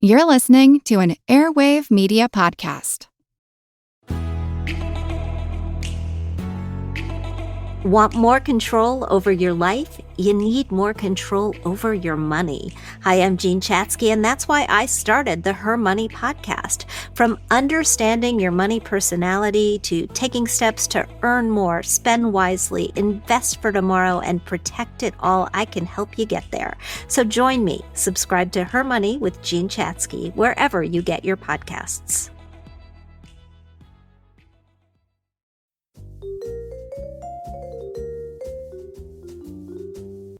You're listening to an Airwave Media podcast. Want more control over your life? You need more control over your money. Hi, I'm Jean Chatzky, and that's why I started the Her Money podcast. From understanding your money personality to taking steps to earn more, spend wisely, invest for tomorrow, and protect it all, I can help you get there. So join me. Subscribe to Her Money with Jean Chatzky wherever you get your podcasts.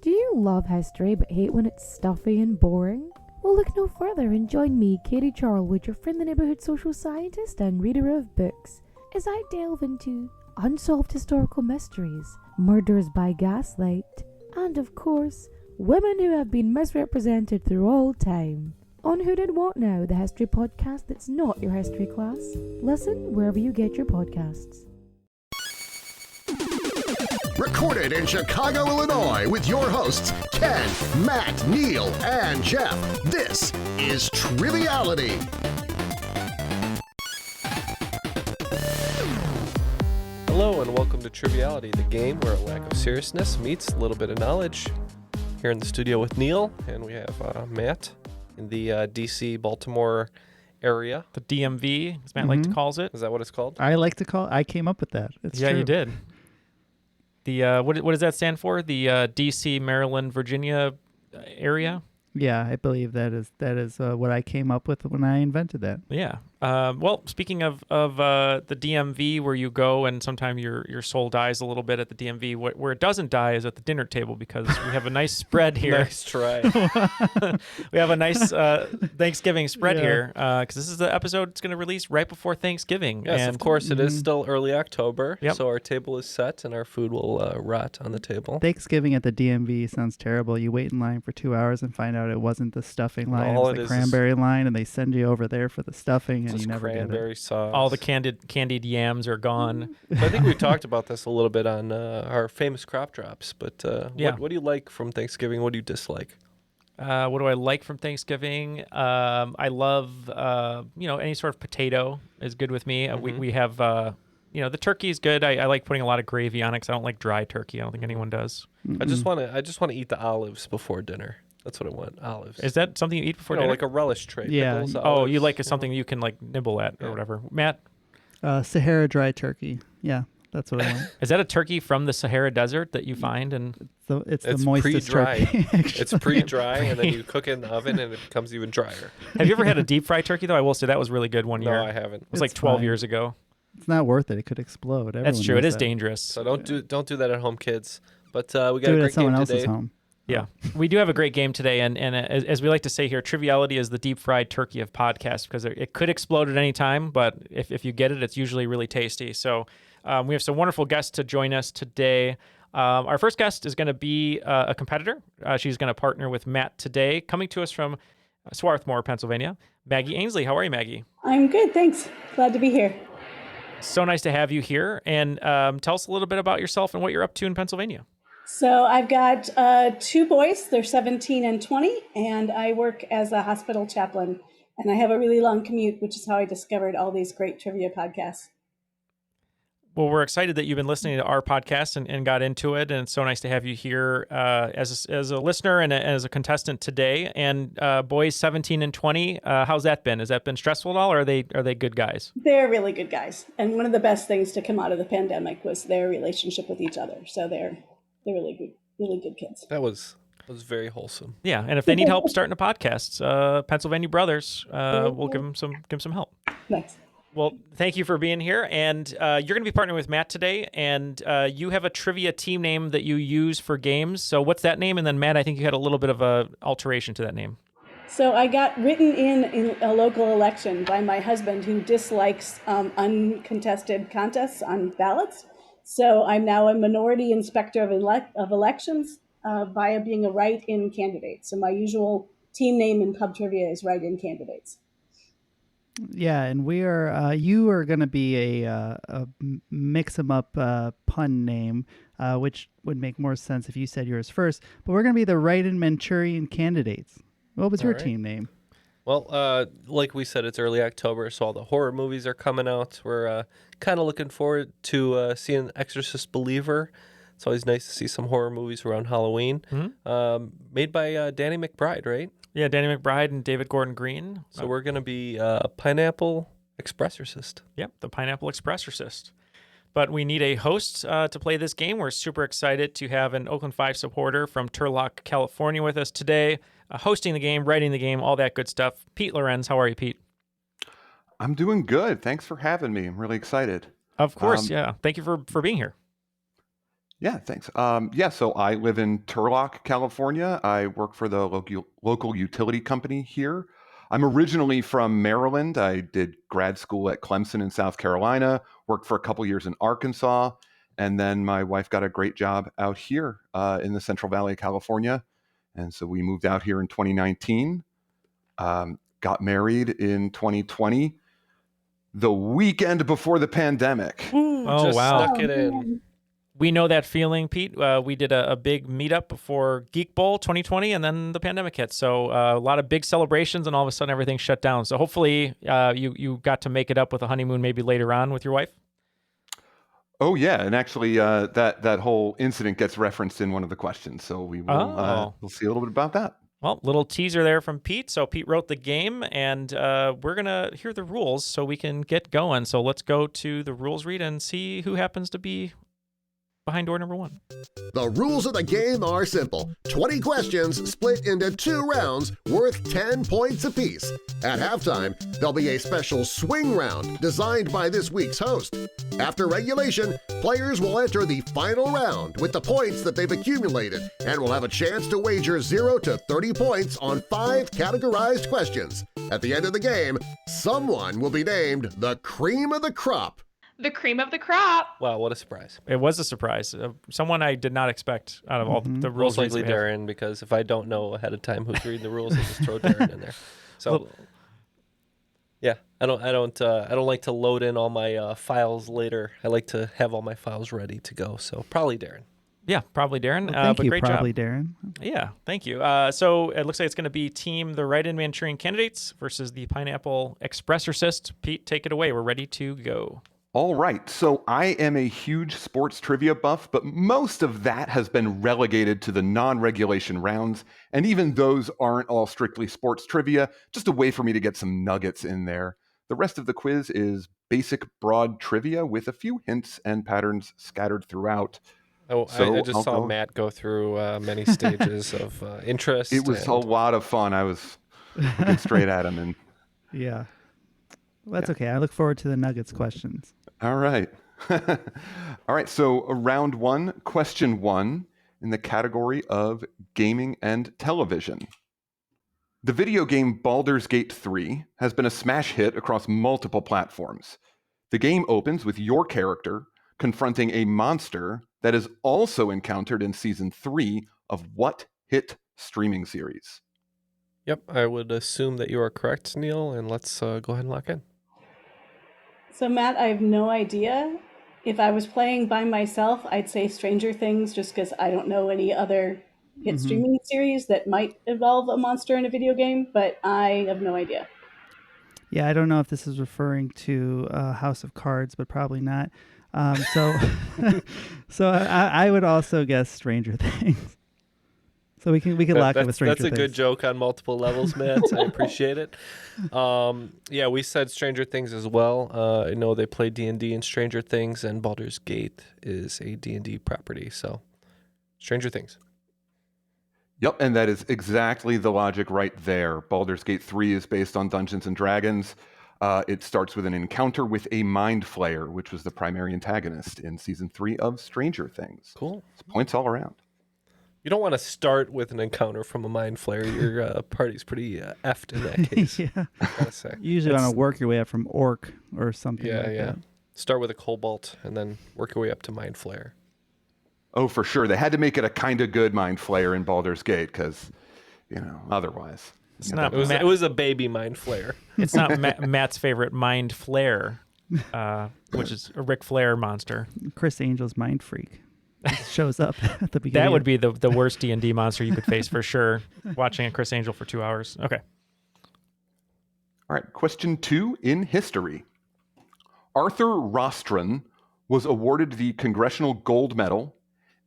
Do you love history but hate when it's stuffy and boring? Well, look no further and join me, Katie Charlwood, your friendly neighborhood social scientist and reader of books, as I delve into unsolved historical mysteries, murders by gaslight, and of course, women who have been misrepresented through all time. On Who Did What Now, the history podcast that's not your history class. Listen wherever you get your podcasts. Recorded in Chicago, Illinois, with your hosts, Ken, Matt, Neal, and Jeff. This is Triviality. Hello and welcome to Triviality, the game where a lack of seriousness meets a little bit of knowledge. Here in the studio with Neal, and we have Matt in the D.C., Baltimore area. The DMV, as Matt like to calls it. Is that what it's called? I came up with that. It's yeah, true. you did. The what does that stand for? The D.C., Maryland, Virginia area? Yeah, I believe that is what I came up with when I invented that. Yeah. Well, speaking of the DMV, where you go and sometimes your soul dies a little bit at the DMV, where it doesn't die is at the dinner table, because we have a nice spread here. Nice try. We have a nice Thanksgiving spread here, because this is the episode that's going to release right before Thanksgiving. Yes, and of course, it is still early October, Yep. so our table is set and our food will rot on the table. Thanksgiving at the DMV sounds terrible. You wait in line for 2 hours and find out it wasn't the stuffing line, All it was it the is cranberry line, and they send you over there for the stuffing, and Just you never get cranberry it. sauce. all the candied yams are gone. So I think we talked about this a little bit on our famous crop drops, but Yeah. what do you like from Thanksgiving? What do you dislike? What do I like from Thanksgiving? I love, any sort of potato is good with me. We have, the turkey is good. I like putting a lot of gravy on it because I don't like dry turkey. I don't think anyone does. I just want to eat the olives before dinner. That's what I want. Olives. Is that something you eat before You know, dinner? like a relish tray. Yeah. Pickles, Oh, olives, you like something you can like nibble at or whatever. Matt, Sahara dry turkey. Yeah, that's what I want. is that a turkey from the Sahara Desert that you find? And It's the It's moistest pre-dry. turkey. It's pre-dry, and then you cook it in the oven, and it becomes even drier. have you ever had a deep fried turkey though? I will say that was really good one year. No, I haven't. It was like It's 12 fine. years ago. It's not worth it. It could explode. That's Everyone true. It knows is that. dangerous. So don't do that at home, kids. But we got Do a it great at someone game else's today. home. Yeah, we do have a great game today, and as we like to say here, Triviality is the deep fried turkey of podcasts, because it could explode at any time, but if you get it, it's usually really tasty. So we have some wonderful guests to join us today. Our first guest is going to be a competitor. She's going to partner with Matt today, coming to us from Swarthmore, Pennsylvania. Maggie Ainsley, how are you, Maggie? I'm good, thanks. Glad to be here. So nice to have you here, and tell us a little bit about yourself and what you're up to in Pennsylvania. So I've got two boys. They're 17 and 20, and I work as a hospital chaplain. And I have a really long commute, which is how I discovered all these great trivia podcasts. Well, we're excited that you've been listening to our podcast and got into it, and it's so nice to have you here as a listener and as a contestant today. And boys 17 and 20, how's that been? Has that been stressful at all, or are they good guys? They're really good guys. And one of the best things to come out of the pandemic was their relationship with each other. So they're really good kids. That was very wholesome. Yeah, and if they need help starting a podcast, Pennsylvania Brothers, we'll give them some help. Nice. Well, thank you for being here, and you're going to be partnering with Matt today, and you have a trivia team name that you use for games. So what's that name? And then Matt, I think you had a little bit of a alteration to that name. So I got written in a local election by my husband, who dislikes uncontested contests on ballots. So I'm now a minority inspector of elections via being a write-in candidate. So my usual team name in pub trivia is write-in candidates. Yeah, and we are. You are going to be a mix 'em up pun name, which would make more sense if you said yours first. But we're going to be the write-in Manchurian candidates. What was your team name? Well, like we said, it's early October, so all the horror movies are coming out. We're kind of looking forward to seeing Exorcist Believer. It's always nice to see some horror movies around Halloween. Made by Danny McBride, right? Yeah, Danny McBride and David Gordon Green. So we're going to be Pineapple Expressorcist. Yep, the Pineapple Expressorcist. But we need a host to play this game. We're super excited to have an Oakland 5 supporter from Turlock, California with us today, hosting the game, writing the game, all that good stuff. Pete Lorenz, how are you, Pete? I'm doing good. Thanks for having me. I'm really excited. Of course, yeah. Thank you for being here. Yeah, thanks. So I live in Turlock, California. I work for the local utility company here. I'm originally from Maryland. I did grad school at Clemson in South Carolina, worked for a couple years in Arkansas, and then my wife got a great job out here in the Central Valley of California. And so we moved out here in 2019, got married in 2020, the weekend before the pandemic. Oh, Just wow. snuck it in. We know that feeling, Pete. We did a big meetup before Geek Bowl 2020, and then the pandemic hit. So a lot of big celebrations, and all of a sudden everything shut down. So hopefully you got to make it up with a honeymoon maybe later on with your wife. Oh yeah, and actually that whole incident gets referenced in one of the questions. So we will we'll see a little bit about that. Well, little teaser there from Pete. So Pete wrote the game, and we're going to hear the rules so we can get going. So let's go to the rules read and see who happens to be behind door number 1. The rules of the game are simple. 20 questions split into 2 rounds worth 10 points apiece. At halftime, there'll be a special swing round designed by this week's host. After regulation, players will enter the final round with the points that they've accumulated and will have a chance to wager 0 to 30 points on 5 categorized questions. At the end of the game, someone will be named the cream of the crop. The cream of the crop. Wow, what a surprise. It was a surprise. Someone I did not expect out of all the rules. Most likely we have. Darren, because if I don't know ahead of time who's reading the rules, I just throw Darren in there. So, yeah, I don't like to load in all my files later. I like to have all my files ready to go. So probably Darren. Yeah, probably Darren. Well, thank but you, great probably job. Darren. Yeah, thank you. So it looks like it's going to be team the Write-In Manchurian candidates versus the Pineapple Expressorcist. Pete, take it away. We're ready to go. All right, so I am a huge sports trivia buff, but most of that has been relegated to the non-regulation rounds, and even those aren't all strictly sports trivia, just a way for me to get some nuggets in there. The rest of the quiz is basic broad trivia with a few hints and patterns scattered throughout. Oh, So I just saw Matt go through many stages of interest. It was a lot of fun. I was looking straight at him. And Yeah. Well, that's okay. I look forward to the Nuggets questions. all right. All right, so round 1, question 1 in the category of gaming and television. The video game Baldur's Gate 3 has been a smash hit across multiple platforms. The game opens with your character confronting a monster that is also encountered in Season 3 of what hit streaming series? Yep, I would assume that you are correct, Neil, and let's go ahead and lock in. So, Matt, I have no idea. If I was playing by myself, I'd say Stranger Things just because I don't know any other hit streaming series that might involve a monster in a video game, but I have no idea. Yeah, I don't know if this is referring to House of Cards, but probably not. So I would also guess Stranger Things. So we can lock it with Stranger Things. That's a good joke on multiple levels, Matt. I appreciate it. Yeah, we said Stranger Things as well. I know they play D&D in Stranger Things, and Baldur's Gate is a D&D property. So Stranger Things. Yep, and that is exactly the logic right there. Baldur's Gate 3 is based on Dungeons & Dragons. It starts with an encounter with a Mind Flayer, which was the primary antagonist in Season 3 of Stranger Things. Cool. So points all around. You don't want to start with an encounter from a Mind Flayer. Your party's pretty effed in that case. Yeah. I gotta say. You usually want to work your way up from Orc or something like that. Start with a Cobalt and then work your way up to Mind Flayer. Oh, for sure. They had to make it a kind of good Mind Flayer in Baldur's Gate because, otherwise. It's not. It was a baby Mind Flayer. It's not Matt's favorite Mind Flare, which is a Ric Flair monster. Chris Angel's Mind Freak shows up at the beginning. That would be the worst D&D monster you could face for sure. Watching a Chris Angel for 2 hours. Okay. All right, question 2 in history. Arthur Rostron was awarded the Congressional Gold Medal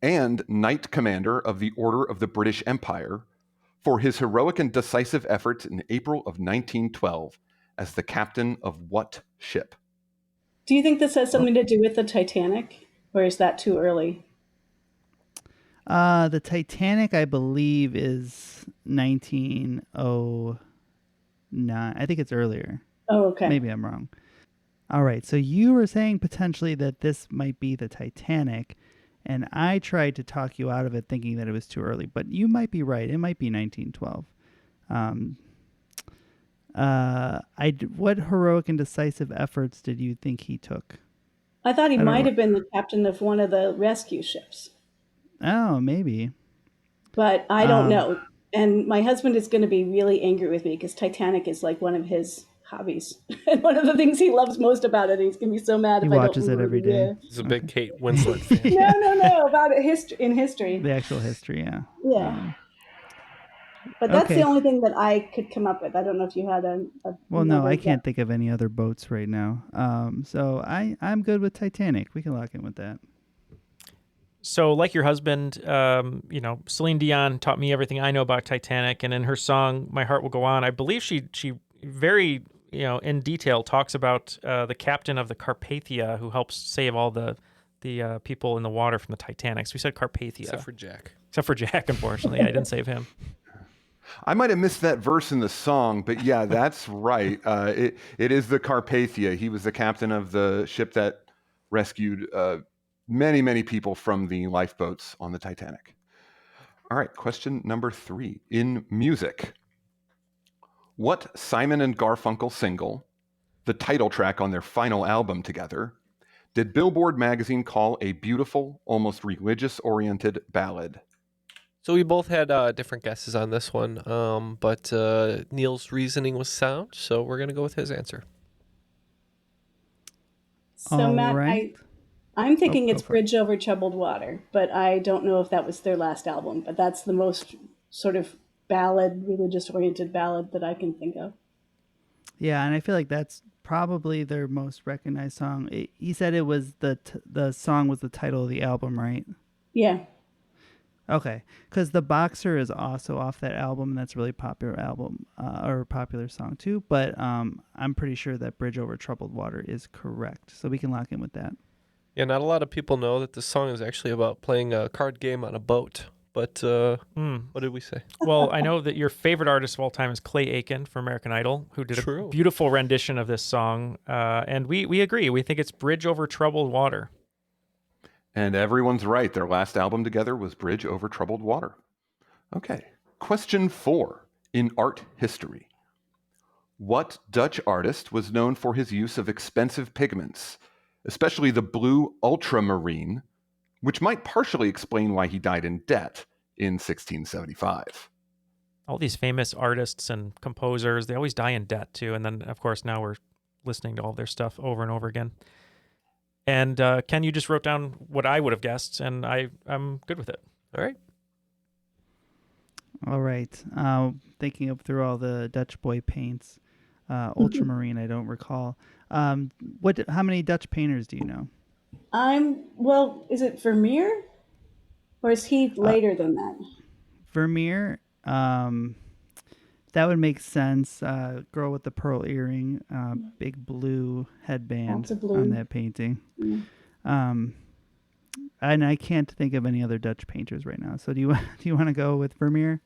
and Knight Commander of the Order of the British Empire for his heroic and decisive efforts in April of 1912 as the captain of what ship? Do you think this has something to do with the Titanic, or is that too early? The Titanic, I believe, is 1909. I think it's earlier. Oh, okay. Maybe I'm wrong. All right. So you were saying potentially that this might be the Titanic, and I tried to talk you out of it thinking that it was too early, but you might be right. It might be 1912. What heroic and decisive efforts did you think he took? I thought he don't might know. have been the captain of one of the rescue ships, Oh, maybe. but I don't know. And my husband is going to be really angry with me because Titanic is like one of his hobbies and one of the things he loves most about it. He's going to be so mad He if I don't watches it remember every the day. year. He's a big Kate Winslet fan. No, about it in history. The actual history, yeah. Yeah. But that's okay. the only thing that I could come up with. I don't know if you had Well, no, I another can't think of any other boats right now. So I'm good with Titanic. We can lock in with that. So, like your husband, Celine Dion taught me everything I know about Titanic, and in her song "My Heart Will Go On," I believe she very in detail talks about the captain of the Carpathia who helps save all the people in the water from the Titanic. So we said Carpathia, Except for Jack. Unfortunately, I didn't save him. I might have missed that verse in the song, but yeah, that's right. It is the Carpathia. He was the captain of the ship that rescued many, many people from the lifeboats on the Titanic. All right, question number 3. In music, what Simon and Garfunkel single, the title track on their final album together, did Billboard magazine call a beautiful, almost religious-oriented ballad? So we both had different guesses on this one, but Neal's reasoning was sound, so we're going to go with his answer. So, All Matt, right. I'm thinking go it's for it. Bridge Over Troubled Water, but I don't know if that was their last album. But that's the most sort of ballad, religious-oriented ballad that I can think of. Yeah, and I feel like that's probably their most recognized song. He said it was the song was the title of the album, right? Yeah. Okay, because The Boxer is also off that album, and that's a really popular album, or a popular song too. But I'm pretty sure that Bridge Over Troubled Water is correct, so we can lock in with that. Yeah, not a lot of people know that this song is actually about playing a card game on a boat. But what did we say? Well, I know that your favorite artist of all time is Clay Aiken from American Idol, who did a beautiful rendition of this song. And we agree. We think it's Bridge Over Troubled Water. And everyone's right. Their last album together was Bridge Over Troubled Water. Okay. Question 4 in art history. What Dutch artist was known for his use of expensive pigments, especially the blue ultramarine, which might partially explain why he died in debt in 1675? All these famous artists and composers, they always die in debt too. And then, of course, now we're listening to all their stuff over and over again. And Ken, you just wrote down what I would have guessed, and I'm good with it. All right. All right. Thinking up through all the Dutch boy paints. Ultramarine, I don't recall. How many Dutch painters do you know? Is it Vermeer? Or is he later than that? Vermeer, that would make sense. Girl with the pearl earring, big blue headband on that painting. And I can't think of any other Dutch painters right now. So do you want to go with Vermeer?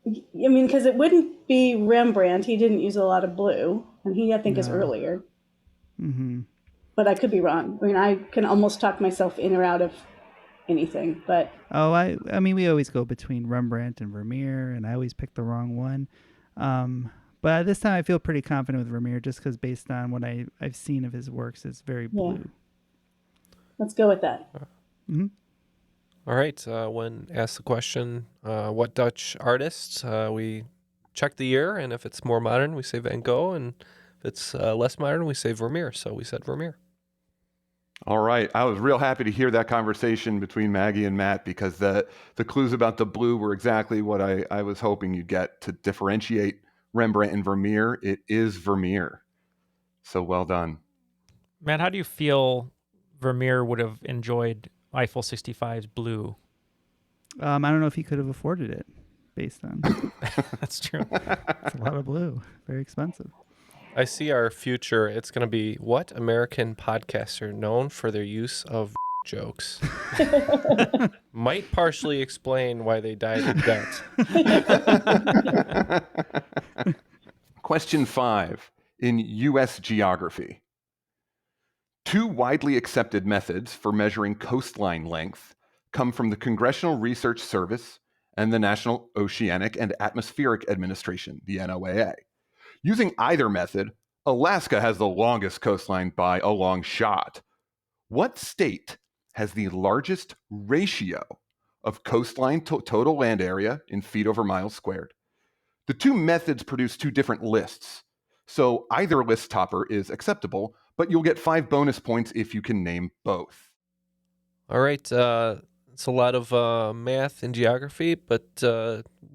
I mean, because it wouldn't be Rembrandt. He didn't use a lot of blue, and he, I think, is earlier. Mm-hmm. But I could be wrong. I mean, I can almost talk myself in or out of anything, but... I mean, we always go between Rembrandt and Vermeer, and I always pick the wrong one. But this time I feel pretty confident with Vermeer, just because based on what I've seen of his works, it's very blue. Yeah. Let's go with that. Mm-hmm. All right. When asked the question, what Dutch artists, we check the year, and if it's more modern, we say Van Gogh, and if it's less modern, we say Vermeer. So we said Vermeer. All right. I was real happy to hear that conversation between Maggie and Matt, because the clues about the blue were exactly what I was hoping you'd get to differentiate Rembrandt, and Vermeer. It is Vermeer. So well done. Matt, how do you feel Vermeer would have enjoyed Eiffel 65's blue? I don't know if he could have afforded it based on. That's true. It's a lot of blue. Very expensive. I see our future. It's going to be what American podcasts are known for their use of jokes. Might partially explain why they died in debt. Question 5 in U.S. geography. 2 widely accepted methods for measuring coastline length come from the Congressional Research Service and the National Oceanic and Atmospheric Administration, the NOAA. Using either method, Alaska has the longest coastline by a long shot. What state has the largest ratio of coastline to total land area in feet over miles squared? The 2 methods produce 2 different lists, so either list topper is acceptable, but you'll get 5 bonus points if you can name both. All right. It's a lot of math and geography, but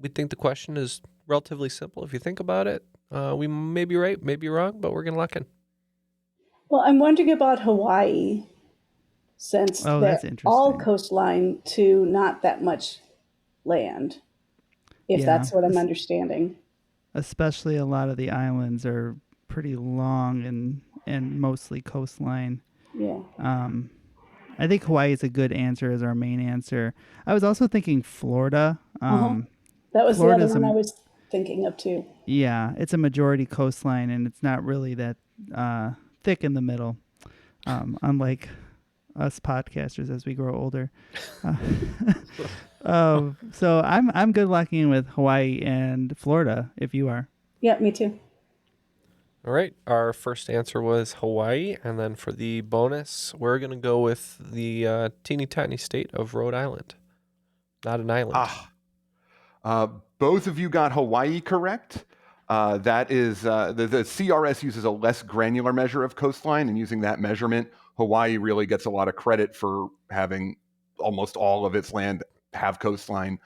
we think the question is relatively simple. If you think about it, we may be right, may be wrong, but we're going to lock in. Well, I'm wondering about Hawaii, since that's they're interesting. all coastline to not that much land, if that's what I'm understanding. Especially a lot of the islands are pretty long and mostly coastline. Yeah. I think Hawaii is a good answer as our main answer. I was also thinking Florida. That was Florida's the other one I was thinking of too. Yeah, it's a majority coastline, and it's not really that thick in the middle, unlike us podcasters as we grow older. So I'm good locking in with Hawaii and Florida, if you are. Yeah, me too. All right. Our first answer was Hawaii. And then for the bonus, we're going to go with the teeny tiny state of Rhode Island. Not an island. Both of you got Hawaii correct. That is, the CRS uses a less granular measure of coastline, and using that measurement, Hawaii really gets a lot of credit for having almost all of its land have coastline.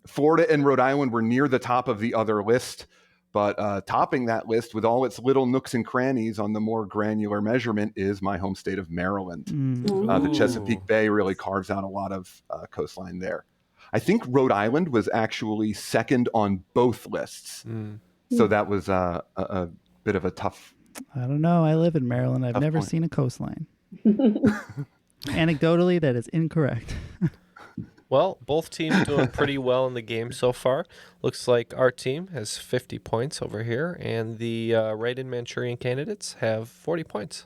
Florida and Rhode Island were near the top of the other list, but topping that list with all its little nooks and crannies on the more granular measurement is my home state of Maryland. The Chesapeake Bay really carves out a lot of coastline there. I think Rhode Island was actually second on both lists. So that was a bit of a tough. I don't know. I live in Maryland. I've never seen a coastline. Anecdotally, that is incorrect. Well, both teams doing pretty well in the game so far. Looks like our team has 50 points over here, and the write-in Manchurian candidates have 40 points.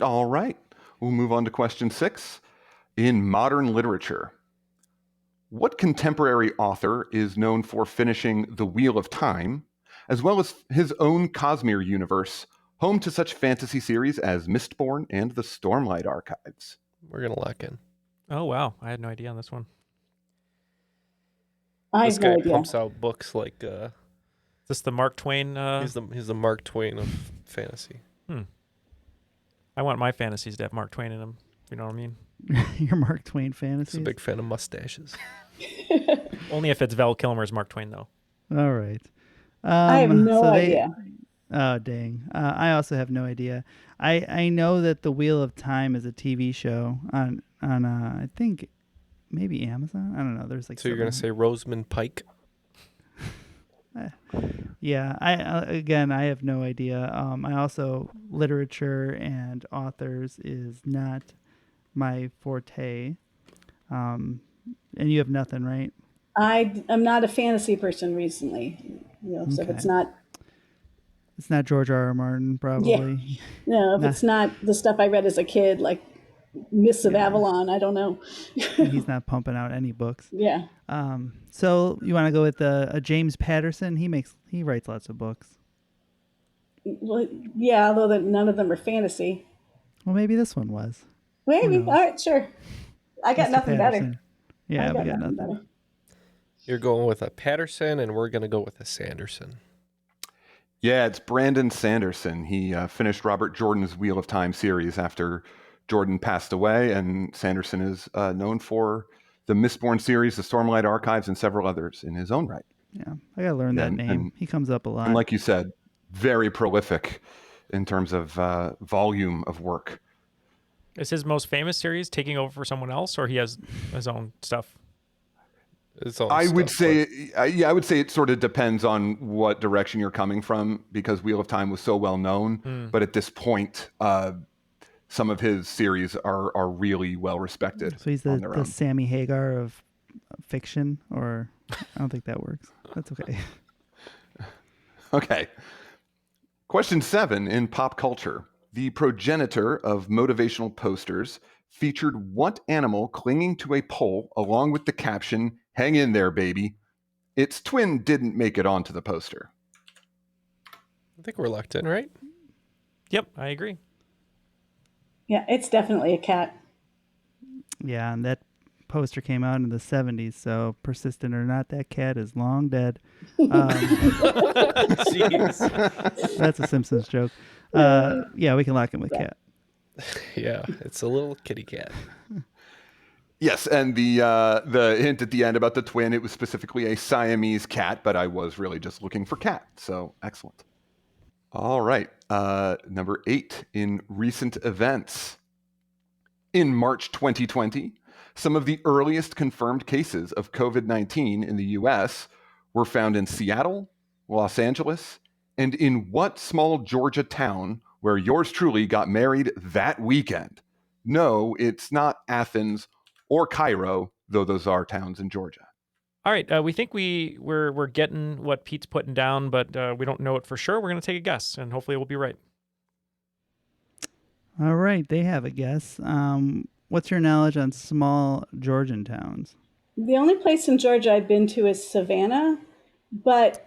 All right. We'll move on to question 6. In modern literature, what contemporary author is known for finishing The Wheel of Time, as well as his own Cosmere universe, home to such fantasy series as Mistborn and the Stormlight Archives? We're going to lock in. Oh, wow. I had no idea on this one. This guy pumps out books like... Is this the Mark Twain? He's the Mark Twain of fantasy. I want my fantasies to have Mark Twain in them. You know what I mean? Your Mark Twain fantasies? He's a big fan of mustaches. Only if it's Val Kilmer's Mark Twain, though. All right. I have no idea. Oh, dang. I also have no idea. I know that The Wheel of Time is a TV show on I think maybe Amazon. I don't know. There's like. So you're gonna say Rosamund Pike? Yeah. I have no idea. I also literature and authors is not my forte. And you have nothing, right? I'm not a fantasy person recently. So if it's not. It's not George R.R. Martin, probably. Yeah. No, if it's not the stuff I read as a kid, like Mists of Avalon, I don't know. He's not pumping out any books. Yeah. So you want to go with a James Patterson? He writes lots of books. Well, yeah, although none of them are fantasy. Well, maybe this one was. Maybe. All right, sure. I got Mr. nothing Patterson. better. Yeah, we got nothing better. You're going with a Patterson, and we're going to go with a Sanderson. Yeah, it's Brandon Sanderson. He finished Robert Jordan's Wheel of Time series after Jordan passed away, and Sanderson is known for the Mistborn series, the Stormlight Archives, and several others in his own right. Yeah, I gotta learn that name. He comes up a lot. And like you said, very prolific in terms of volume of work. Is his most famous series taking over for someone else, or he has his own stuff? I would say it sort of depends on what direction you're coming from, because Wheel of Time was so well known. But at this point, some of his series are really well respected. So he's the Sammy Hagar of fiction, or I don't think that works. That's okay. Okay. Question 7 in pop culture. The progenitor of motivational posters featured what animal clinging to a pole along with the caption, "Hang in there, baby." Its twin didn't make it onto the poster. I think we're locked in, right? Yep, I agree. Yeah, it's definitely a cat. Yeah, and that poster came out in the 70s, so persistent or not, that cat is long dead. Jeez. That's a Simpsons joke. Yeah, we can lock him with cat. Yeah, it's a little kitty cat. Yes, and the hint at the end about the twin, it was specifically a Siamese cat, but I was really just looking for cat, so excellent. All right, number 8 in recent events. In March 2020, some of the earliest confirmed cases of COVID-19 in the U.S. were found in Seattle, Los Angeles, and in what small Georgia town where yours truly got married that weekend? No, it's not Athens or Cairo, though those are towns in Georgia. All right, we think we're getting what Pete's putting down, but we don't know it for sure. We're going to take a guess, and hopefully we'll be right. All right, they have a guess. What's your knowledge on small Georgian towns? The only place in Georgia I've been to is Savannah, but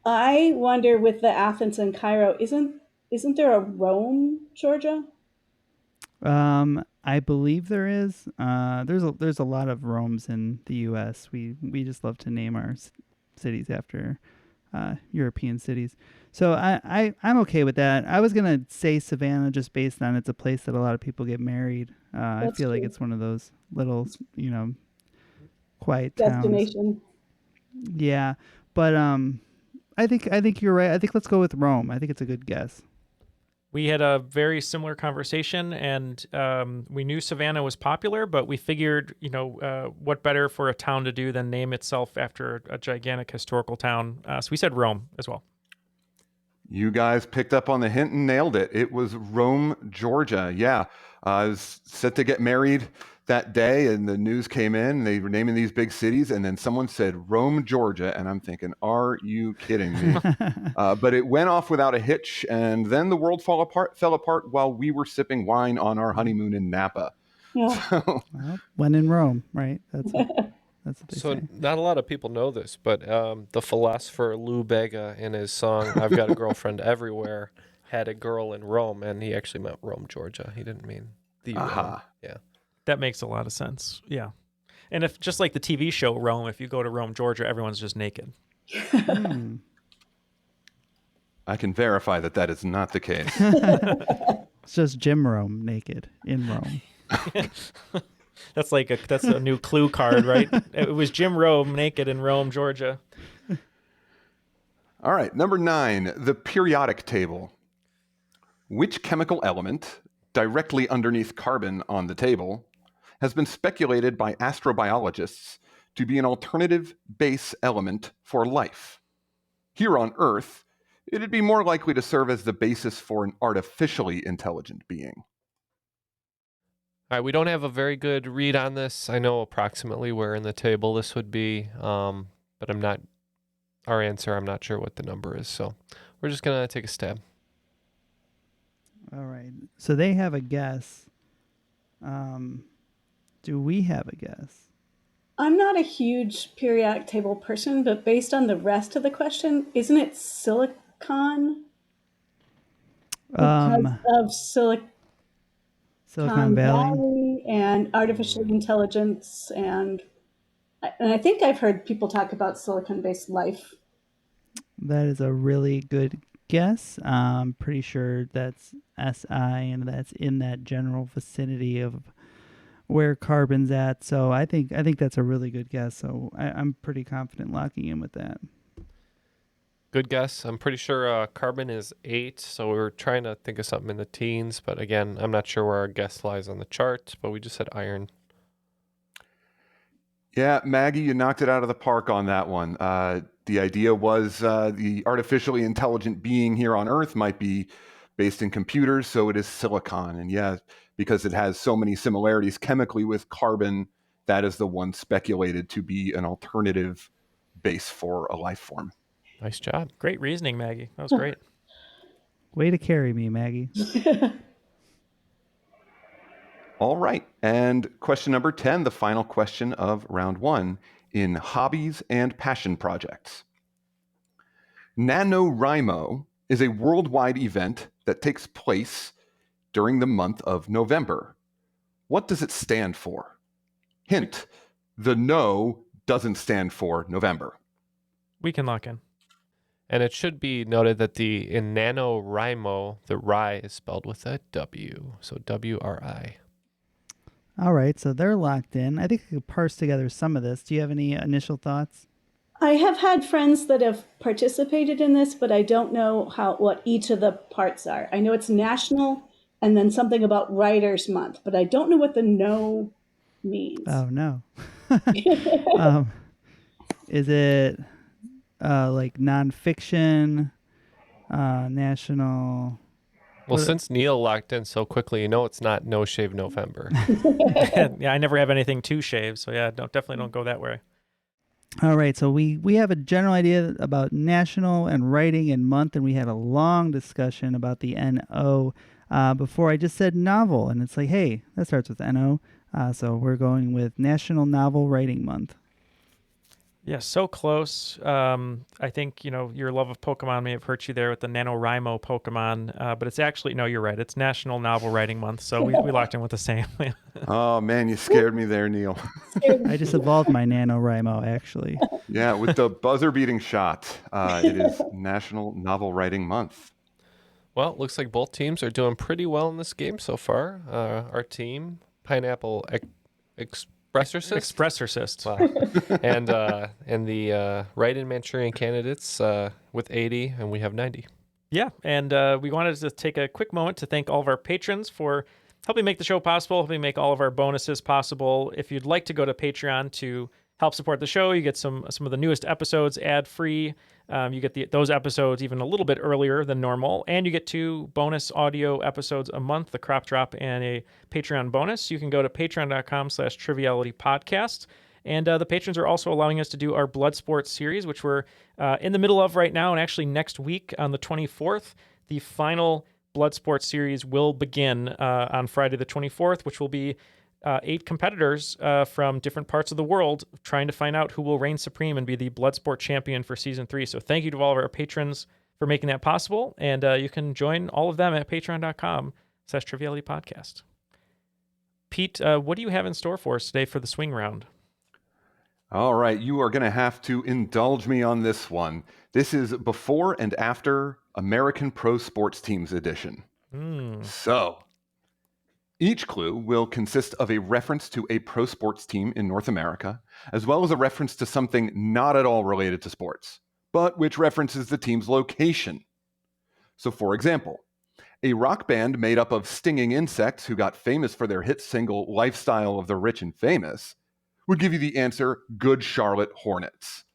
I wonder with the Athens and Cairo, isn't there a Rome, Georgia? I believe there is. There's a lot of Romes in the U.S. We just love to name our cities after European cities. So I'm okay with that. I was gonna say Savannah just based on it's a place that a lot of people get married. I feel like it's one of those little, quiet destination. Towns. Yeah, but I think you're right. I think let's go with Rome. I think it's a good guess. We had a very similar conversation, and we knew Savannah was popular, but we figured, what better for a town to do than name itself after a gigantic historical town. So we said Rome as well. You guys picked up on the hint and nailed it. It was Rome, Georgia. Yeah. I was set to get married that day, and the news came in, and they were naming these big cities, and then someone said Rome, Georgia, and I'm thinking, are you kidding me? But it went off without a hitch, and then the world fell apart while we were sipping wine on our honeymoon in Napa. Yeah. So, well, when in Rome, right? That's what they say. Not a lot of people know this, but the philosopher Lou Bega in his song "I've Got a Girlfriend Everywhere" had a girl in Rome, and he actually meant Rome, Georgia. He didn't mean the Rome. Yeah. That makes a lot of sense. Yeah. And if just like the TV show Rome, if you go to Rome, Georgia, everyone's just naked. I can verify that is not the case. It's just Jim Rome naked in Rome. That's a new clue card, right? It was Jim Rome naked in Rome, Georgia. All right, number 9, the periodic table. Which chemical element, directly underneath carbon on the table, has been speculated by astrobiologists to be an alternative base element for life? Here on Earth, it'd be more likely to serve as the basis for an artificially intelligent being. All right, we don't have a very good read on this. I know approximately where in the table this would be, but I'm not sure what the number is, so we're just going to take a stab. All right. So they have a guess. Do we have a guess? I'm not a huge periodic table person, but based on the rest of the question, isn't it silicon? Because of Silicon Valley and artificial intelligence, and I think I've heard people talk about silicon-based life. That is a really good guess. I'm pretty sure that's SI, and that's in that general vicinity of where carbon's at. So I think that's a really good guess. So I'm pretty confident locking in with that. Good guess. I'm pretty sure carbon is 8, so we were trying to think of something in the teens, but again, I'm not sure where our guess lies on the chart, but we just said iron. Yeah, Maggie, you knocked it out of the park on that one. The idea was the artificially intelligent being here on Earth might be based in computers, so it is silicon. And yeah, because it has so many similarities chemically with carbon, that is the one speculated to be an alternative base for a life form. Nice job. Great reasoning, Maggie. That was great. Way to carry me, Maggie. All right. And question number 10, the final question of round 1 in hobbies and passion projects. NaNoWriMo is a worldwide event that takes place during the month of November. What does it stand for? Hint, the no doesn't stand for November. We can lock in. And it should be noted that in NaNoWriMo, the rye is spelled with a W, so W-R-I. All right, so they're locked in. I think I could parse together some of this. Do you have any initial thoughts? I have had friends that have participated in this, but I don't know what each of the parts are. I know it's national and then something about Writers Month, but I don't know what the no means. Oh, no. Is it like nonfiction, national? Well, since Neal locked in so quickly, it's not No Shave November. Yeah, I never have anything to shave, so yeah, definitely don't go that way. All right, so we have a general idea about national and writing and month, and we had a long discussion about the N-O before. I just said novel, and it's like, hey, that starts with N-O, so we're going with National Novel Writing Month. Yeah, so close. I think, your love of Pokemon may have hurt you there with the NaNoWriMo Pokemon, but it's actually, no, you're right. It's National Novel Writing Month, so we locked in with the same. Oh, man, you scared me there, Neal. I just evolved my NaNoWriMo, actually. Yeah, with the buzzer-beating shot, it is National Novel Writing Month. Well, it looks like both teams are doing pretty well in this game so far. Our team, Pineapple Expressorcist. Wow. and the write-in Manchurian candidates with 80, and we have 90. Yeah, and we wanted to take a quick moment to thank all of our patrons for helping make the show possible, helping make all of our bonuses possible. If you'd like to go to Patreon to help support the show, you get some of the newest episodes ad-free. You get those episodes even a little bit earlier than normal, and you get 2 bonus audio episodes a month, the Crop Drop and a Patreon bonus. You can go to patreon.com/trivialitypodcast. And the patrons are also allowing us to do our Bloodsport series, which we're in the middle of right now. And actually next week on the 24th, the final Bloodsport series will begin on Friday the 24th, which will be 8 competitors from different parts of the world trying to find out who will reign supreme and be the Bloodsport champion for Season 3. So thank you to all of our patrons for making that possible. And you can join all of them at patreon.com/trivialitypodcast. Pete, what do you have in store for us today for the swing round? All right, you are going to have to indulge me on this one. This is before and after American Pro Sports Teams edition. So, each clue will consist of a reference to a pro sports team in North America, as well as a reference to something not at all related to sports, but which references the team's location. So, for example, a rock band made up of stinging insects who got famous for their hit single Lifestyle of the Rich and Famous would give you the answer Good Charlotte Hornets.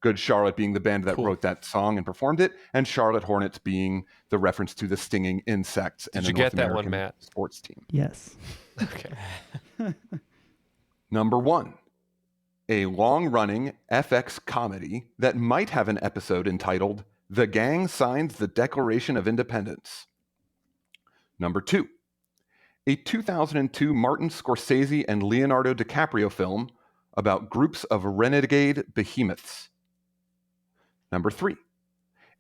Good Charlotte being the band that wrote that song and performed it, and Charlotte Hornets being the reference to the stinging insects and a North American sports team. Yes. Okay. Number 1, a long-running FX comedy that might have an episode entitled The Gang Signs the Declaration of Independence. Number 2, a 2002 Martin Scorsese and Leonardo DiCaprio film about groups of renegade behemoths. Number 3,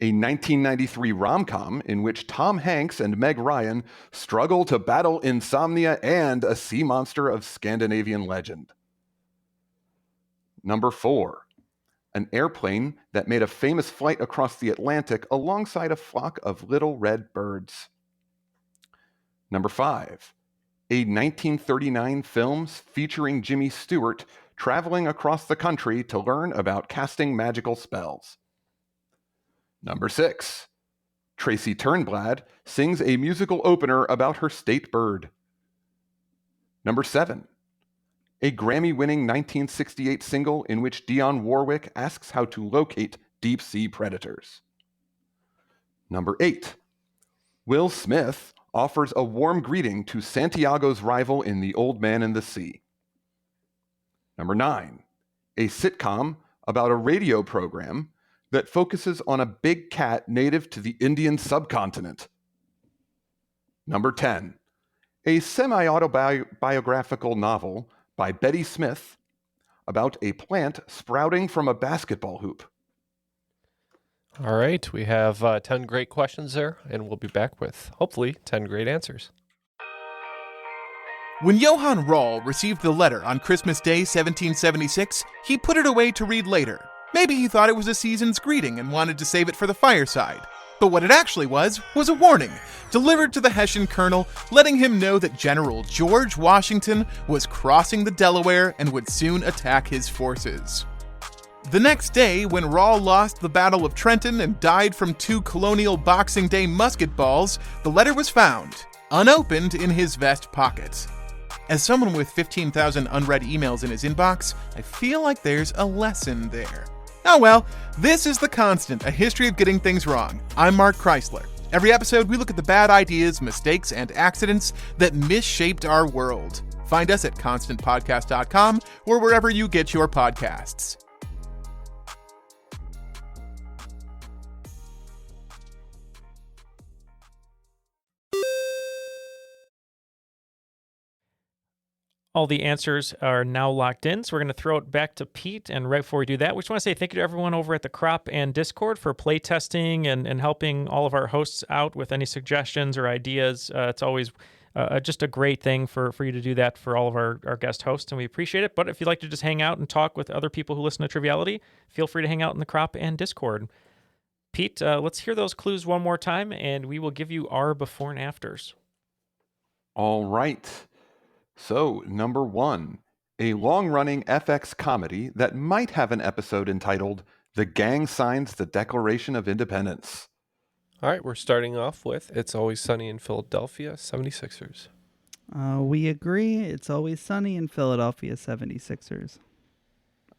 a 1993 rom-com in which Tom Hanks and Meg Ryan struggle to battle insomnia and a sea monster of Scandinavian legend. Number 4, an airplane that made a famous flight across the Atlantic alongside a flock of little red birds. Number 5, a 1939 film featuring Jimmy Stewart traveling across the country to learn about casting magical spells. Number 6. Tracy Turnblad sings a musical opener about her state bird. Number 7. A Grammy-winning 1968 single in which Dionne Warwick asks how to locate deep-sea predators. Number 8. Will Smith offers a warm greeting to Santiago's rival in The Old Man and the Sea. Number 9. A sitcom about a radio program that focuses on a big cat native to the Indian subcontinent. Number 10. A semi-autobiographical novel by Betty Smith about a plant sprouting from a basketball hoop. All right, we have 10 great questions there, and we'll be back with, hopefully, 10 great answers. When Johann Rall received the letter on Christmas Day 1776, he put it away to read later. Maybe he thought it was a season's greeting and wanted to save it for the fireside. But what it actually was a warning, delivered to the Hessian colonel, letting him know that General George Washington was crossing the Delaware and would soon attack his forces. The next day, when Rall lost the Battle of Trenton and died from 2 colonial Boxing Day musket balls, the letter was found, unopened, in his vest pocket. As someone with 15,000 unread emails in his inbox, I feel like there's a lesson there. Oh well, this is The Constant, a history of getting things wrong. I'm Mark Chrysler. Every episode, we look at the bad ideas, mistakes, and accidents that misshaped our world. Find us at constantpodcast.com or wherever you get your podcasts. All the answers are now locked in, so we're going to throw it back to Pete. And right before we do that, we just want to say thank you to everyone over at the Crop and Discord for playtesting and helping all of our hosts out with any suggestions or ideas. It's always just a great thing for you to do that for all of our guest hosts, and we appreciate it. But if you'd like to just hang out and talk with other people who listen to Triviality, feel free to hang out in the Crop and Discord. Pete, let's hear those clues one more time, and we will give you our before and afters. All right. So, number 1, a long-running FX comedy that might have an episode entitled The Gang Signs the Declaration of Independence. All right, we're starting off with It's Always Sunny in Philadelphia, 76ers. We agree. It's Always Sunny in Philadelphia 76ers.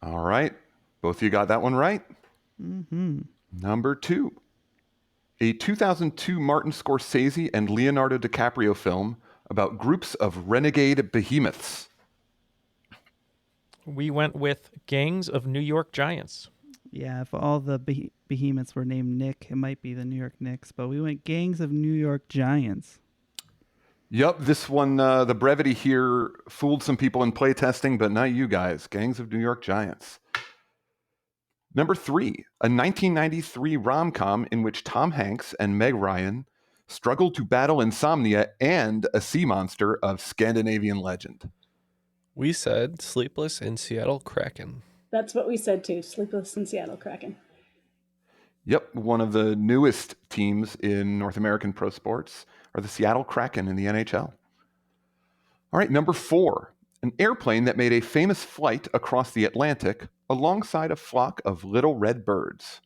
All right. Both of you got that one right. Mm-hmm. Number 2, a 2002 Martin Scorsese and Leonardo DiCaprio film about groups of renegade behemoths. We went with Gangs of New York Giants. Yeah, if all the behemoths were named Nick, it might be the New York Knicks, but we went Gangs of New York Giants. Yep, this one, the brevity here fooled some people in playtesting, but not you guys. Gangs of New York Giants. Number 3, a 1993 rom-com in which Tom Hanks and Meg Ryan struggle to battle insomnia and a sea monster of Scandinavian legend. We said Sleepless in Seattle Kraken. That's what we said too. Sleepless in Seattle Kraken. Yep, one of the newest teams in North American pro sports are the Seattle Kraken in the NHL. All right, number 4, an airplane that made a famous flight across the Atlantic alongside a flock of little red birds.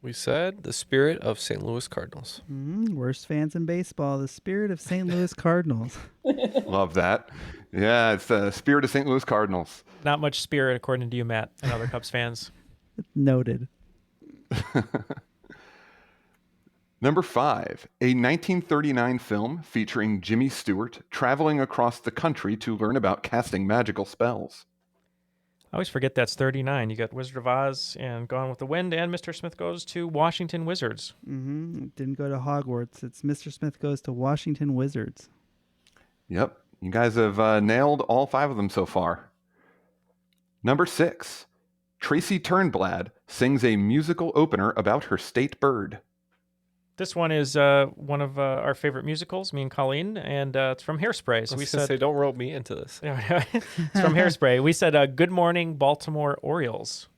We said The Spirit of St. Louis Cardinals. Worst fans in baseball, the Spirit of St. Louis Cardinals. Love that. Yeah, it's the Spirit of St. Louis Cardinals. Not much spirit, according to you, Matt, and other Cubs fans. Noted. Number 5, a 1939 film featuring Jimmy Stewart traveling across the country to learn about casting magical spells. I always forget that's 39. You got Wizard of Oz and Gone with the Wind, and Mr. Smith Goes to Washington Wizards. Didn't go to Hogwarts. It's Mr. Smith Goes to Washington Wizards. Yep, you guys have nailed all 5 of them so far. Number 6, Tracy Turnblad sings a musical opener about her state bird. This one is one of our favorite musicals, me and Colleen, and it's from Hairspray. So we said, don't rope me into this. It's from Hairspray. We said, Good Morning, Baltimore Orioles.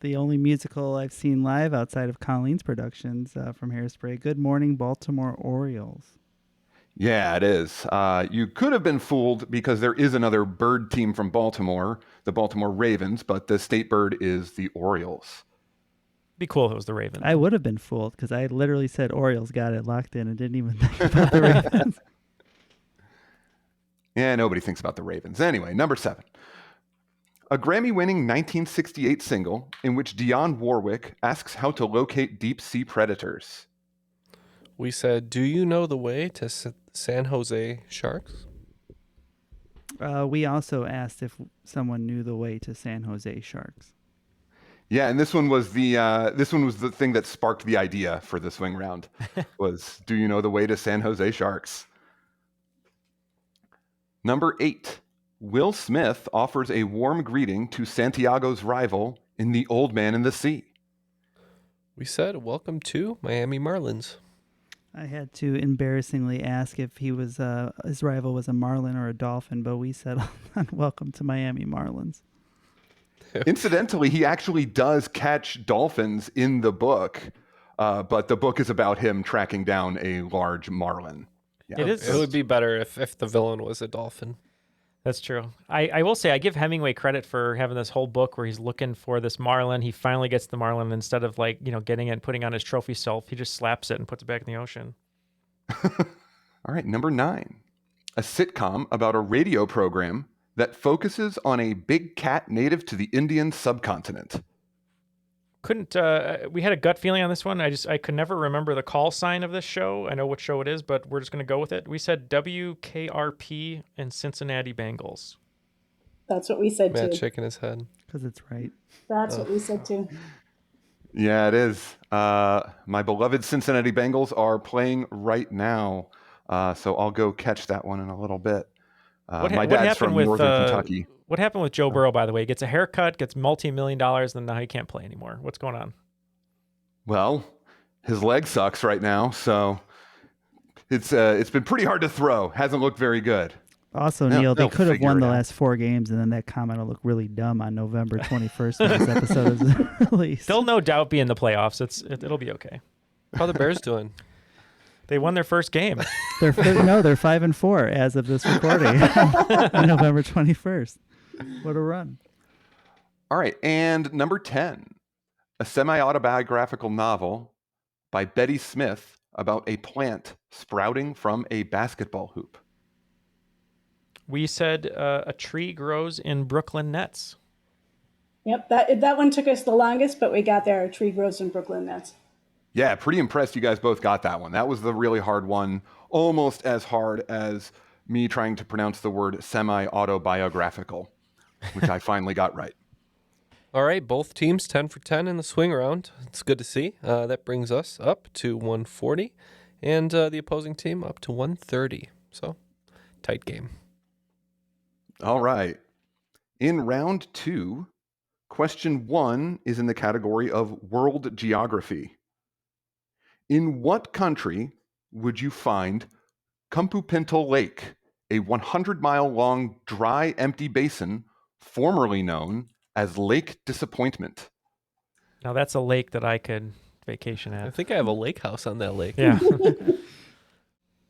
The only musical I've seen live outside of Colleen's productions from Hairspray, Good Morning, Baltimore Orioles. Yeah, it is. You could have been fooled because there is another bird team from Baltimore, the Baltimore Ravens, but the state bird is the Orioles. Be cool if it was the Ravens. I would have been fooled because I literally said Orioles got it locked in and didn't even think about the Ravens. Yeah, nobody thinks about the Ravens. Anyway, number 7. A Grammy-winning 1968 single in which Dionne Warwick asks how to locate deep-sea predators. We said, do you know the way to San Jose Sharks? We also asked if someone knew the way to San Jose Sharks. Yeah, and this one was the thing that sparked the idea for the swing round. Was, do you know the way to San Jose Sharks? Number 8. Will Smith offers a warm greeting to Santiago's rival in The Old Man and the Sea. We said, welcome to Miami Marlins. I had to embarrassingly ask if he was his rival was a marlin or a dolphin, but we said, welcome to Miami Marlins. Incidentally, he actually does catch dolphins in the book, but the book is about him tracking down a large marlin. Yeah. It would be better if the villain was a dolphin. That's true. I will say I give Hemingway credit for having this whole book where he's looking for this marlin. He finally gets the marlin. Instead of getting it and putting on his trophy shelf, he just slaps it and puts it back in the ocean. All right, number 9. A sitcom about a radio program that focuses on a big cat native to the Indian subcontinent. We had a gut feeling on this one. I could never remember the call sign of this show. I know what show it is, but we're just going to go with it. We said WKRP and Cincinnati Bengals. That's what we said Matt too. shaking his head. Because it's right. That's what we said too. Yeah, it is. My beloved Cincinnati Bengals are playing right now, so I'll go catch that one in a little bit. My dad's from Northern Kentucky. What happened with Joe Burrow, by the way? He gets a haircut, gets multi-million dollars, and now he can't play anymore. What's going on? Well, his leg sucks right now, so it's been pretty hard to throw. Hasn't looked very good. Also, Neil, they could have won the last 4 games, and then that comment will look really dumb on November 21st when this episode is released. They'll no doubt be in the playoffs. It'll be okay. How are the Bears doing? They won their first game. They're 5-4 as of this recording on November 21st. What a run. All right, and number 10, a semi-autobiographical novel by Betty Smith about a plant sprouting from a basketball hoop. We said a tree grows in Brooklyn Nets. Yep, that one took us the longest, but we got there. A tree grows in Brooklyn Nets. Yeah, pretty impressed you guys both got that one. That was the really hard one, almost as hard as me trying to pronounce the word semi-autobiographical, which I finally got right. All right, both teams 10 for 10 in the swing round. It's good to see. That brings us up to 140, and the opposing team up to 130. So, tight game. All right. In round 2, question 1 is in the category of world geography. In what country would you find Compupintal Lake, a 100-mile-long dry, empty basin formerly known as Lake Disappointment? Now, that's a lake that I could vacation at. I think I have a lake house on that lake. Yeah.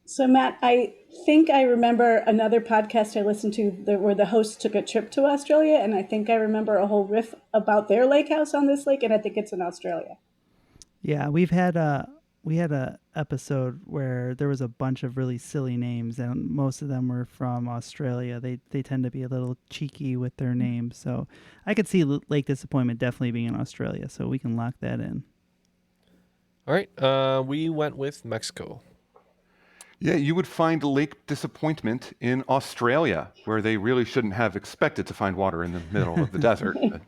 So, Matt, I think I remember another podcast I listened to where the host took a trip to Australia, and I think I remember a whole riff about their lake house on this lake, and I think it's in Australia. Yeah, we had a episode where there was a bunch of really silly names, and most of them were from Australia. They tend to be a little cheeky with their names, so I could see Lake Disappointment definitely being in Australia, so we can lock that in. All right, we went with Mexico. Yeah, you would find Lake Disappointment in Australia, where they really shouldn't have expected to find water in the middle of the desert. I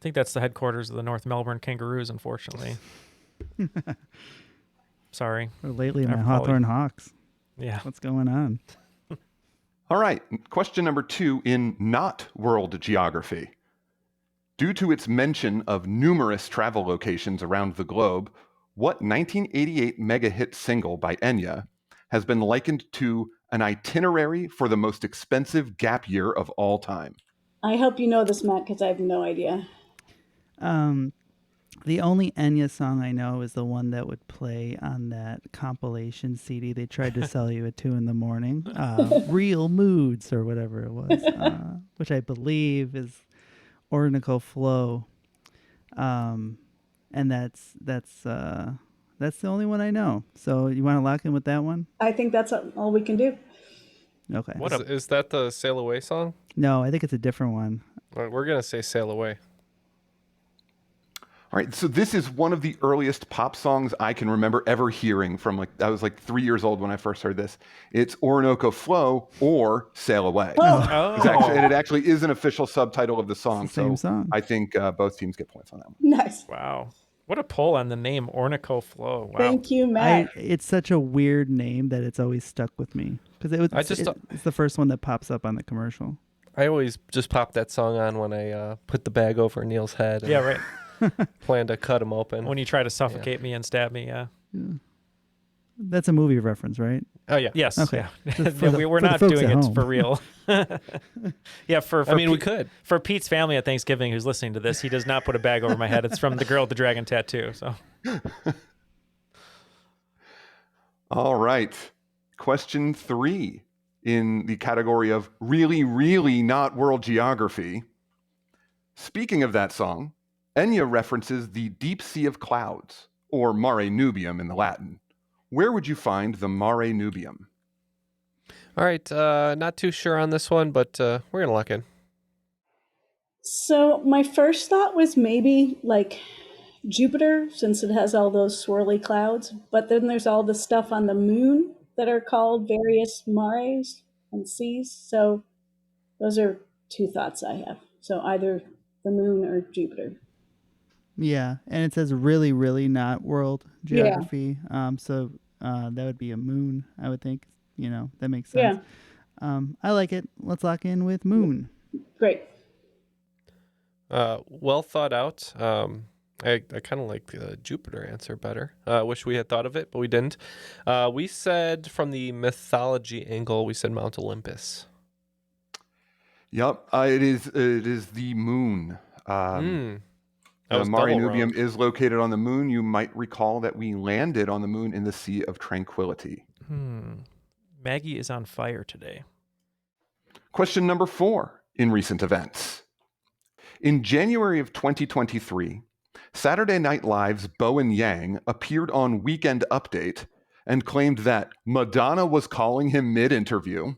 think that's the headquarters of the North Melbourne Kangaroos, unfortunately. Sorry. Or lately, my Hawthorne Hawks. Yeah. What's going on? All right, question number 2 in not world geography. Due to its mention of numerous travel locations around the globe, what 1988 mega hit single by Enya has been likened to an itinerary for the most expensive gap year of all time? I hope you know this, Matt, because I have no idea. The only Enya song I know is the one that would play on that compilation CD they tried to sell you at 2 a.m. Real Moods or whatever it was, which I believe is Ornico Flow. And that's the only one I know. So you want to lock in with that one? I think that's all we can do. Okay. Is that the Sail Away song? No, I think it's a different one. All right, we're going to say Sail Away. All right, so this is one of the earliest pop songs I can remember ever hearing from I was 3 years old when I first heard this. It's Orinoco Flow or Sail Away. And it actually is an official subtitle of the song. It's the same song. I think both teams get points on that one. Nice. Wow. What a pull on the name Ornico Flow. Wow. Thank you, Matt. It's such a weird name that it's always stuck with me because it's the first one that pops up on the commercial. I always just pop that song on when I put the bag over Neil's head. Yeah, right. Plan to cut him open. When you try to suffocate me and stab me, yeah. That's a movie reference, right? Oh, yeah. Yes. Okay. Yeah. We're not doing it for real. Yeah, we could. For Pete's family at Thanksgiving who's listening to this, he does not put a bag over my head. It's from the girl with the dragon tattoo. So. All right. Question 3 in the category of really, really not world geography. Speaking of that song, Enya references the deep sea of clouds, or mare nubium in the Latin. Where would you find the mare nubium? All right, not too sure on this one, but we're going to lock in. So my first thought was maybe Jupiter, since it has all those swirly clouds, but then there's all the stuff on the moon that are called various mares and seas. So those are 2 thoughts I have. So either the moon or Jupiter. Yeah, and it says really, really not world geography. So that would be a moon, I would think. That makes sense. Yeah. I like it. Let's lock in with moon. Great. Well thought out. I kind of like the Jupiter answer better. Wish we had thought of it, but we didn't. We said from the mythology angle, we said Mount Olympus. Yep, it is the moon. The Mare Nubium is located on the moon. You might recall that we landed on the moon in the Sea of Tranquility. Maggie is on fire today. Question number 4 in recent events. In January of 2023, Saturday Night Live's Bowen Yang appeared on Weekend Update and claimed that Madonna was calling him mid-interview,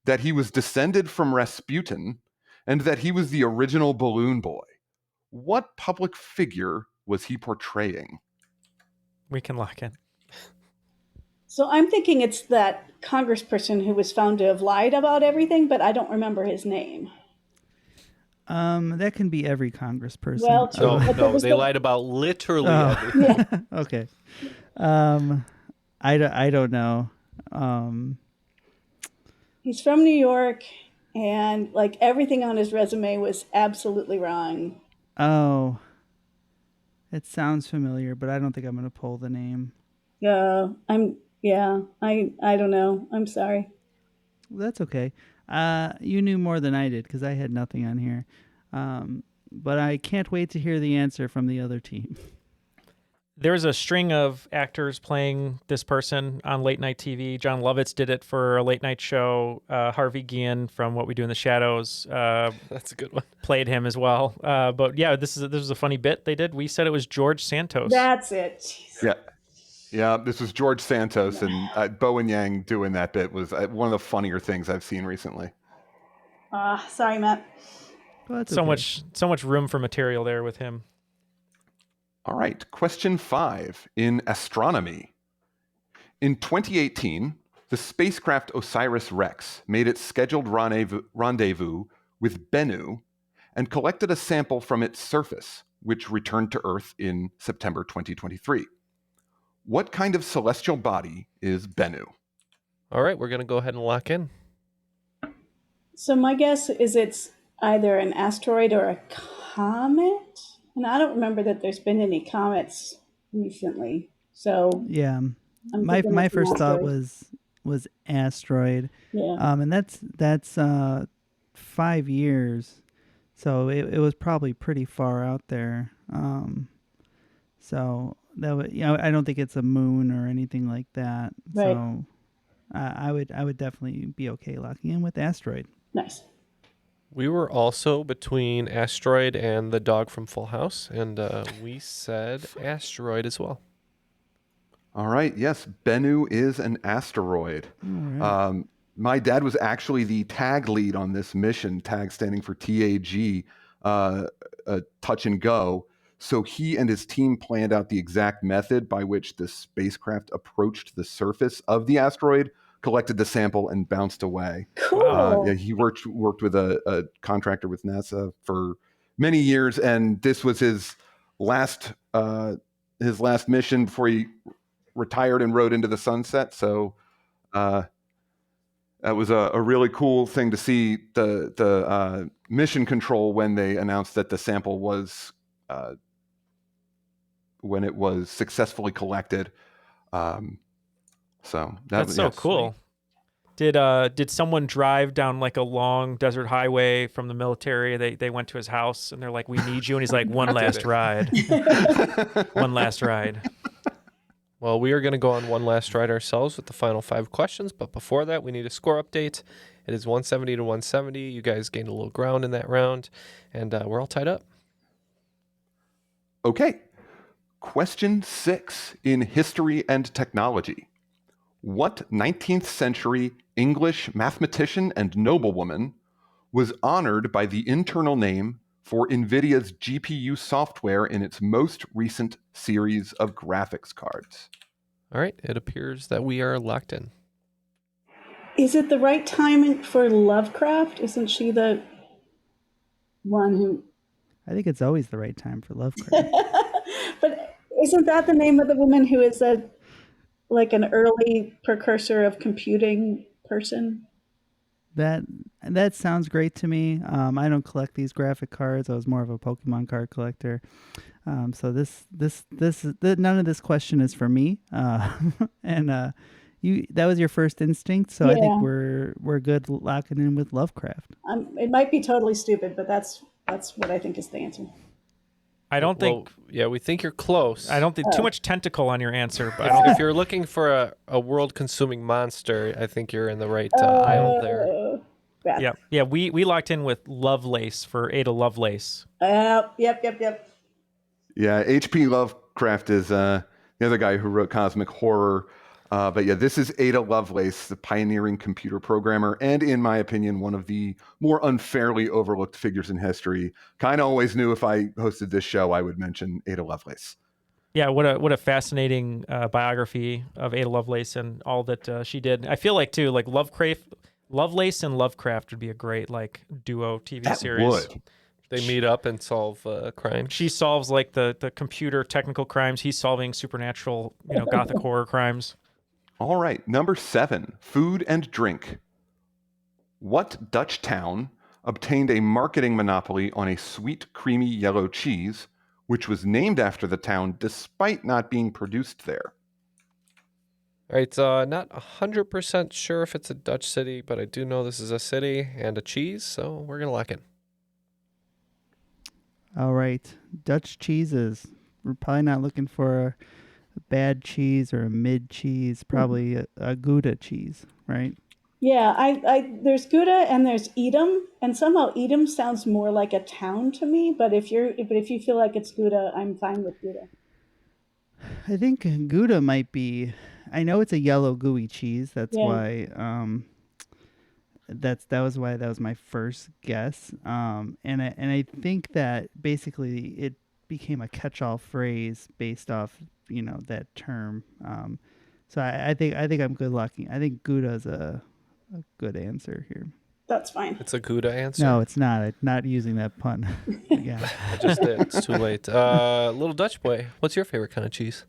that he was descended from Rasputin, and that he was the original balloon boy. What public figure was he portraying? We can lock in. So I'm thinking it's that congressperson who was found to have lied about everything, but I don't remember his name. That can be every congressperson. Well, true. No, they lied about literally everything. Okay. I don't know. He's from New York, and everything on his resume was absolutely wrong. Oh, it sounds familiar, but I don't think I'm going to pull the name. I don't know. I'm sorry. Well, that's okay. You knew more than I did because I had nothing on here. But I can't wait to hear the answer from the other team. There's a string of actors playing this person on late night TV. John Lovitz did it for a late night show. Harvey Guillen from What We Do in the Shadows. That's a good one. Played him as well. But yeah, this was a funny bit they did. We said it was George Santos. That's it. Jeez. Yeah, this was George Santos, and Bowen Yang doing that bit was one of the funnier things I've seen recently. Sorry, Matt. Well, so much room for material there with him. All right, question 5 in astronomy. In 2018, the spacecraft OSIRIS-REx made its scheduled rendezvous with Bennu and collected a sample from its surface, which returned to Earth in September 2023. What kind of celestial body is Bennu? All right, we're going to go ahead and lock in. So my guess is it's either an asteroid or a comet. And I don't remember that there's been any comets recently. So yeah, my first thought was asteroid. Yeah. And that's 5 years, so it was probably pretty far out there. So that would, I don't think it's a moon or anything like that. Right. So I would definitely be okay locking in with asteroid. Nice. We were also between asteroid and the dog from Full House, and we said asteroid as well. All right. Yes, Bennu is an asteroid. Right. My dad was actually the tag lead on this mission, tag standing for TAG, touch and go. So he and his team planned out the exact method by which the spacecraft approached the surface of the asteroid, collected the sample, and bounced away. Cool. He worked with a contractor with NASA for many years, and this was his last mission before he retired and rode into the sunset. So that was a really cool thing to see the mission control when they announced that the sample was when it was successfully collected. So that's so cool. Did someone drive down like a long desert highway from the military? They went to his house and they're like, "We need you," and he's like, "One last ride, one last ride." Well, we are going to go on one last ride ourselves with the final 5 questions, but before that, we need a score update. It is 170 to 170. You guys gained a little ground in that round, and we're all tied up. Okay. Question 6 in history and technology. What 19th century English mathematician and noblewoman was honored by the internal name for NVIDIA's GPU software in its most recent series of graphics cards? All right. It appears that we are locked in. Is it the right time for Lovecraft? Isn't she the one who... I think it's always the right time for Lovecraft. But isn't that the name of the woman who is like an early precursor of computing person? That sounds great to me. I don't collect these graphic cards. I was more of a Pokemon card collector. So none of this question is for me. And that was your first instinct. So yeah. I think we're good locking in with Lovecraft. It might be totally stupid, but that's what I think is the answer. I don't think. Well, yeah, we think you're close. I don't think too much tentacle on your answer. But if you're looking for a world-consuming monster, I think you're in the right aisle there. Yeah. We locked in with Lovelace for Ada Lovelace. Yep. Yeah, H.P. Lovecraft is the other guy who wrote Cosmic Horror. But yeah, this is Ada Lovelace, the pioneering computer programmer, and in my opinion, one of the more unfairly overlooked figures in history. Kind of always knew if I hosted this show, I would mention Ada Lovelace. Yeah, what a fascinating biography of Ada Lovelace and all that she did. I feel like too, like Lovelace and Lovecraft would be a great like duo TV series. Would. They meet up and solve crime. She solves like the computer technical crimes. He's solving supernatural, gothic horror crimes. All right, number 7, food and drink. What Dutch town obtained a marketing monopoly on a sweet, creamy yellow cheese, which was named after the town despite not being produced there? All right, not 100% sure if it's a Dutch city, but I do know this is a city and a cheese, so we're going to lock in. All right, Dutch cheeses. We're probably not looking for a bad cheese or a mid cheese, probably a Gouda cheese, right? Yeah, I there's Gouda and there's Edam, and somehow Edam sounds more like a town to me. But if you feel like it's Gouda, I'm fine with Gouda. I think Gouda might be. I know it's a yellow gooey cheese. That's why. That was my first guess. And I think that basically it became a catch-all phrase based off that term. So I think I'm good locking. I think Gouda's a good answer here. That's fine. It's a Gouda answer? No, it's not. I'm not using that pun. Yeah. I just did. It's too late. Little Dutch boy, what's your favorite kind of cheese?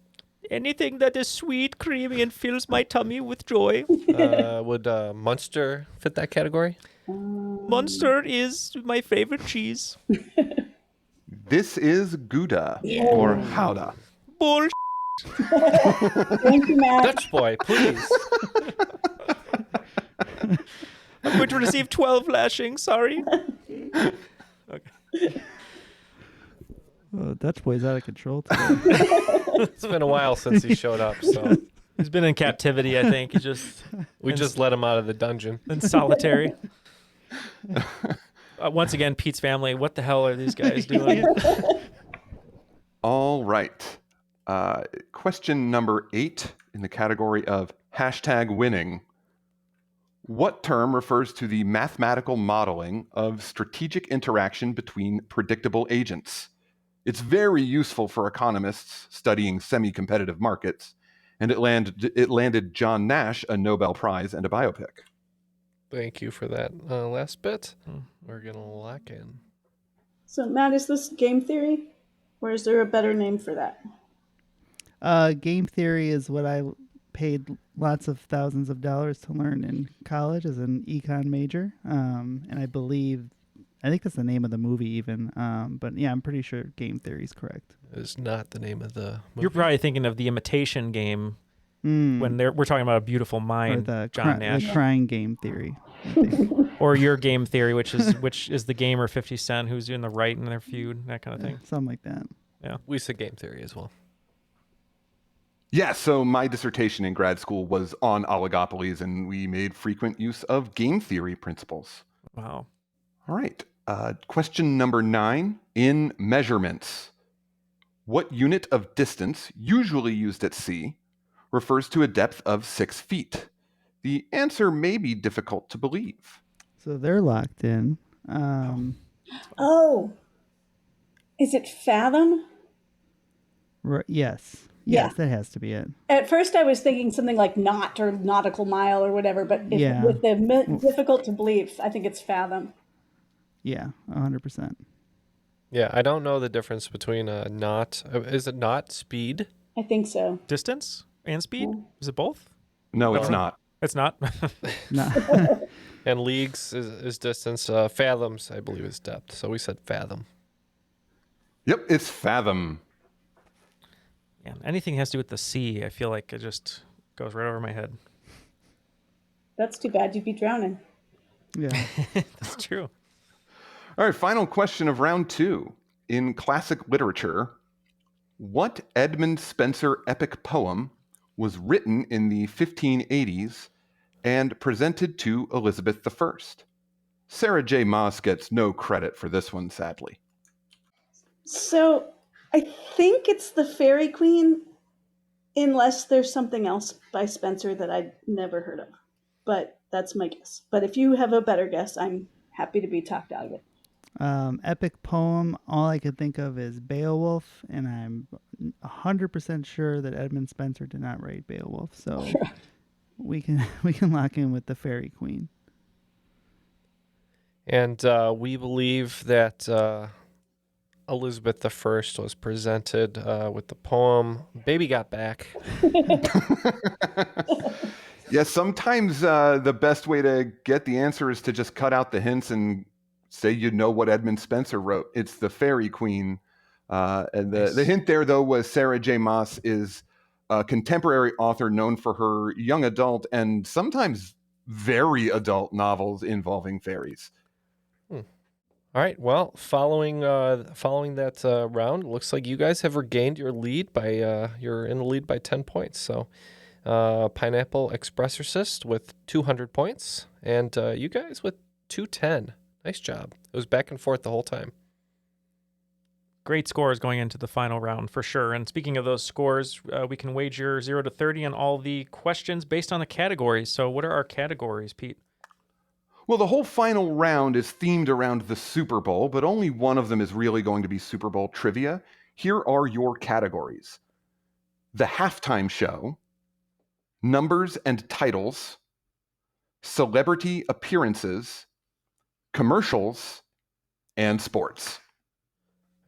Anything that is sweet, creamy, and fills my tummy with joy. Would Munster fit that category? Munster is my favorite cheese. This is Gouda or Gouda. Bull. Thank you, Matt. Dutch boy, please. I'm going to receive 12 lashings. Sorry. Okay. Oh, Dutch boy's out of control today. It's been a while since he showed up, so He's been in captivity, I think. we just let him out of the dungeon. In solitary. Once again, Pete's family, what the hell are these guys doing? All right. Question number 8 in the category of #winning. What term refers to the mathematical modeling of strategic interaction between predictable agents? It's very useful for economists studying semi-competitive markets, and it landed John Nash a Nobel Prize and a biopic. Thank you for that last bit. We're going to lock in. So, Matt, is this game theory? Or is there a better name for that? Game theory is what I paid lots of thousands of dollars to learn in college as an econ major. And I think that's the name of the movie even. But yeah, I'm pretty sure game theory is correct. It is not the name of the movie. You're probably thinking of The Imitation Game when we're talking about A Beautiful Mind, John Nash. The crying game theory, I think. Or Your Game Theory, which is the game or 50 Cent, who's doing the right in their feud, that kind of thing. Something like that. Yeah. We said game theory as well. Yeah, so my dissertation in grad school was on oligopolies, and we made frequent use of game theory principles. Wow. All right. Question number 9, in measurements. What unit of distance, usually used at sea, refers to a depth of 6 feet? The answer may be difficult to believe. So they're locked in. Is it fathom? Yes. Yeah. Yes, that has to be it. At first, I was thinking something like knot or nautical mile or whatever, but with the difficult to believe, I think it's fathom. Yeah, 100%. Yeah, I don't know the difference between a knot. Is it knot speed? I think so. Distance and speed? Is it both? No, it's not. It's not? No. And leagues is distance. Fathoms, I believe, is depth. So we said fathom. Yep, it's fathom. Yeah, anything has to do with the sea, I feel like it just goes right over my head. That's too bad. You'd be drowning. Yeah. That's true. All right, final question of round 2. In classic literature, what Edmund Spenser epic poem was written in the 1580s and presented to Elizabeth I? Sarah J. Maas gets no credit for this one, sadly. So I think it's the Fairy Queen, unless there's something else by Spencer that I'd never heard of. But that's my guess. But if you have a better guess, I'm happy to be talked out of it. Epic poem, all I could think of is Beowulf, and I'm 100% sure that Edmund Spenser did not write Beowulf. So we can lock in with the Fairy Queen. And we believe that Elizabeth I was presented with the poem Baby Got Back. Yeah, sometimes the best way to get the answer is to just cut out the hints and say you know what Edmund Spenser wrote. It's the Fairy Queen. And the hint there, though, was Sarah J. Maas is a contemporary author known for her young adult and sometimes very adult novels involving fairies. All right. Well, following that round, looks like you guys have regained your lead by you're in the lead by 10 points. So Pineapple Expressorcist with 200 points, and you guys with 210. Nice job. It was back and forth the whole time. Great scores going into the final round for sure. And speaking of those scores, we can wager 0 to 30 on all the questions based on the categories. So what are our categories, Pete? Well, the whole final round is themed around the Super Bowl, but only one of them is really going to be Super Bowl trivia. Here are your categories: the halftime show, numbers and titles, celebrity appearances, commercials, and sports.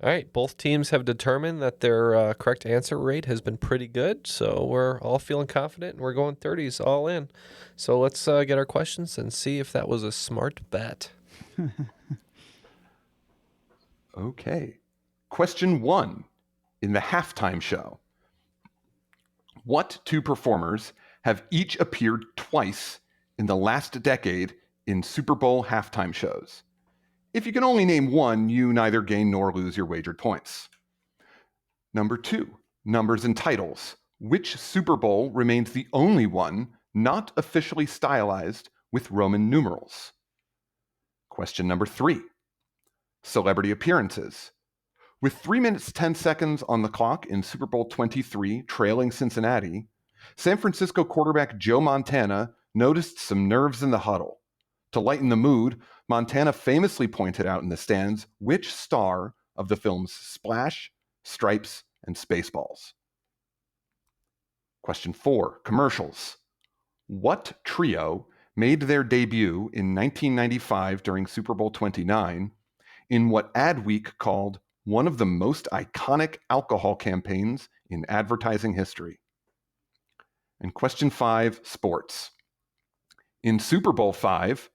All right. Both teams have determined that their correct answer rate has been pretty good, so we're all feeling confident, and we're going 30s all in. So let's get our questions and see if that was a smart bet. Okay. Question 1. In the halftime show, what 2 performers have each appeared twice in the last decade in Super Bowl halftime shows? If you can only name one, you neither gain nor lose your wagered points. Number 2, numbers and titles. Which Super Bowl remains the only one not officially stylized with Roman numerals? Question number 3, celebrity appearances. With 3 minutes 10 seconds on the clock in Super Bowl 23 trailing Cincinnati, San Francisco quarterback Joe Montana noticed some nerves in the huddle. To lighten the mood, Montana famously pointed out in the stands which star of the films Splash, Stripes, and Spaceballs. Question 4, commercials. What trio made their debut in 1995 during Super Bowl 29 in what Adweek called one of the most iconic alcohol campaigns in advertising history? And question 5, sports. In Super Bowl 5,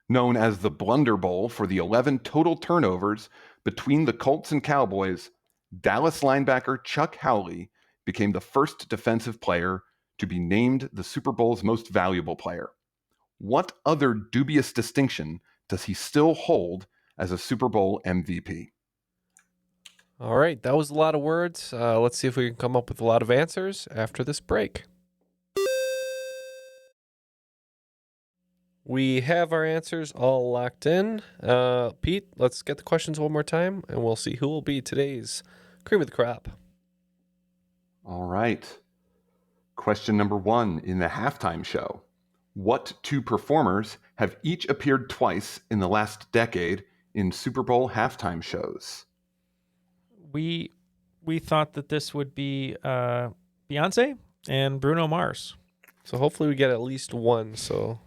known as the Blunder Bowl for the 11 total turnovers between the Colts and Cowboys, Dallas linebacker Chuck Howley became the first defensive player to be named the Super Bowl's most valuable player. What other dubious distinction does he still hold as a Super Bowl MVP? All right, that was a lot of words. Let's see if we can come up with a lot of answers after this break. We have our answers all locked in. Pete, let's get the questions one more time, and we'll see who will be today's cream of the crop. All right. Question number 1 in the halftime show. What 2 performers have each appeared twice in the last decade in Super Bowl halftime shows? We thought that this would be Beyonce and Bruno Mars. So hopefully we get at least one. So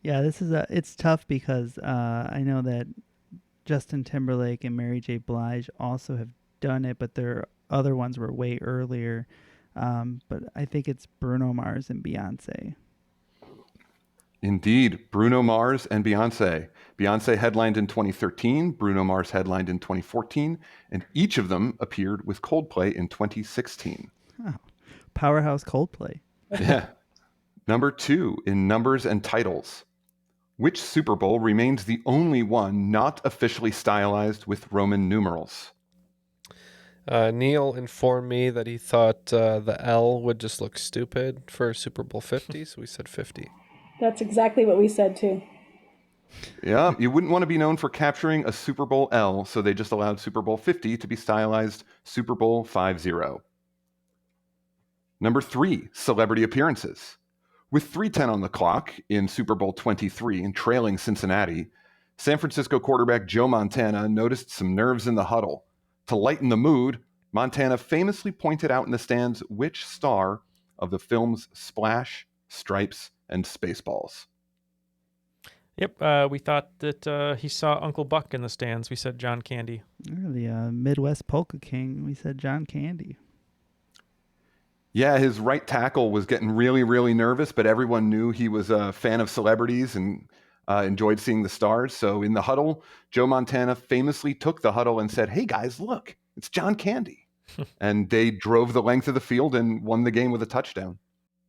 Yeah, it's tough because I know that Justin Timberlake and Mary J. Blige also have done it, but their other ones were way earlier. But I think it's Bruno Mars and Beyonce. Indeed, Bruno Mars and Beyonce. Beyonce headlined in 2013, Bruno Mars headlined in 2014, and each of them appeared with Coldplay in 2016. Oh, powerhouse Coldplay. Yeah. Number 2 in numbers and titles. Which Super Bowl remains the only one not officially stylized with Roman numerals? Neal informed me that he thought the L would just look stupid for Super Bowl 50, so we said 50. That's exactly what we said too. Yeah, you wouldn't want to be known for capturing a Super Bowl L, so they just allowed Super Bowl 50 to be stylized Super Bowl 50. Number 3, celebrity appearances. With 3:10 on the clock in Super Bowl 23 and trailing Cincinnati, San Francisco quarterback Joe Montana noticed some nerves in the huddle. To lighten the mood, Montana famously pointed out in the stands which star of the films Splash, Stripes, and Spaceballs. Yep, we thought that he saw Uncle Buck in the stands. We said John Candy. The Midwest Polka King, we said John Candy. Yeah, his right tackle was getting really, really nervous, but everyone knew he was a fan of celebrities and enjoyed seeing the stars. So in the huddle, Joe Montana famously took the huddle and said, "Hey guys, look, it's John Candy." And they drove the length of the field and won the game with a touchdown.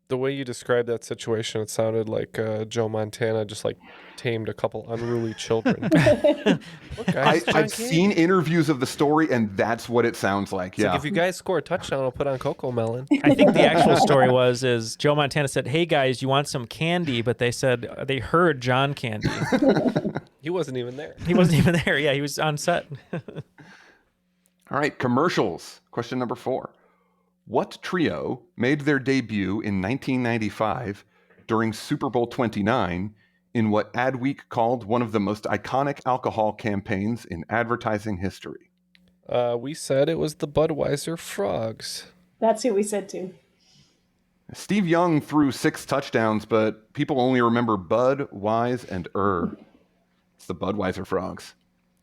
The way you described that situation, it sounded like Joe Montana just like tamed a couple unruly children. Look, guys, I've seen interviews of the story, and that's what it sounds like. It's Yeah. like if you guys score a touchdown, I'll put on Coco Melon. I think the actual story is Joe Montana said, "Hey guys, you want some candy?" But they said they heard John Candy. He wasn't even there. He wasn't even there. Yeah, he was on set. All right, commercials. Question number 4. What trio made their debut in 1995 during Super Bowl 29 in what Adweek called one of the most iconic alcohol campaigns in advertising history? We said it was the Budweiser Frogs. That's who we said too. Steve Young threw 6 touchdowns, but people only remember Bud, Wise, and It's the Budweiser Frogs.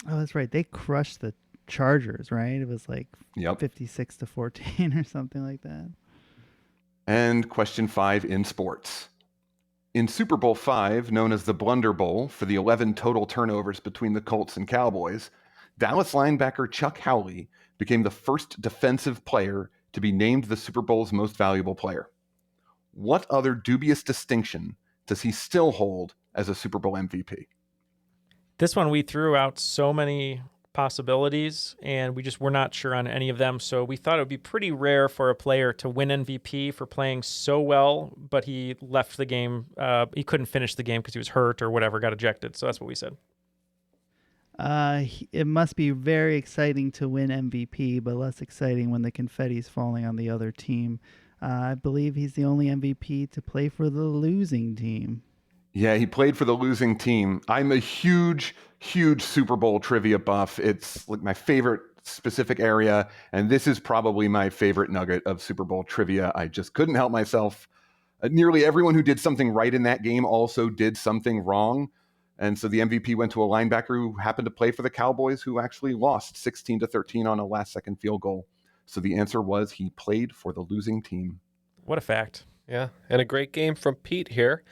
Oh, that's right. They crushed the Chargers, right? It was like 56-14 or something like that. And question 5 in sports. In Super Bowl 5, known as the Blunder Bowl for the 11 total turnovers between the Colts and Cowboys, Dallas linebacker Chuck Howley became the first defensive player to be named the Super Bowl's most valuable player. What other dubious distinction does he still hold as a Super Bowl MVP? This one we threw out so many possibilities, and we just were not sure on any of them. So we thought it would be pretty rare for a player to win MVP for playing so well, but he left the game. He couldn't finish the game because he was hurt or whatever, got ejected. So that's what we said. It must be very exciting to win MVP, but less exciting when the confetti's falling on the other team. I believe he's the only MVP to play for the losing team. Yeah, he played for the losing team. I'm a huge Super Bowl trivia buff. It's like my favorite specific area, and this is probably my favorite nugget of Super Bowl trivia. I just couldn't help myself. Nearly everyone who did something right in that game also did something wrong. And so the MVP went to a linebacker who happened to play for the Cowboys, who actually lost 16-13 on a last-second field goal. So the answer was he played for the losing team. What a fact. Yeah, and a great game from Pete here.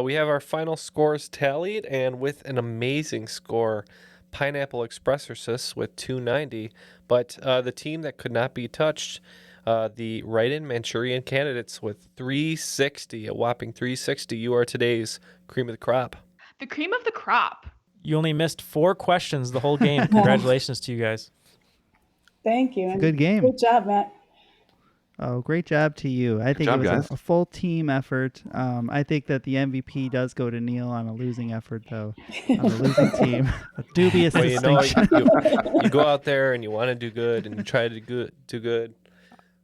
We have our final scores tallied, and with an amazing score, Pineapple Expressorsus with 290. But the team that could not be touched, the Write-In Manchurian Candidates with 360, a whopping 360. You are today's cream of the crop. The cream of the crop. You only missed 4 questions the whole game. Congratulations to you guys. Thank you. It's a good game. Good job, Matt. Oh, great job to you. I think it was a full team effort. I think that the MVP does go to Neal on a losing effort, though. On a losing team. A dubious distinction. You go out there and you want to do good and you try to do good.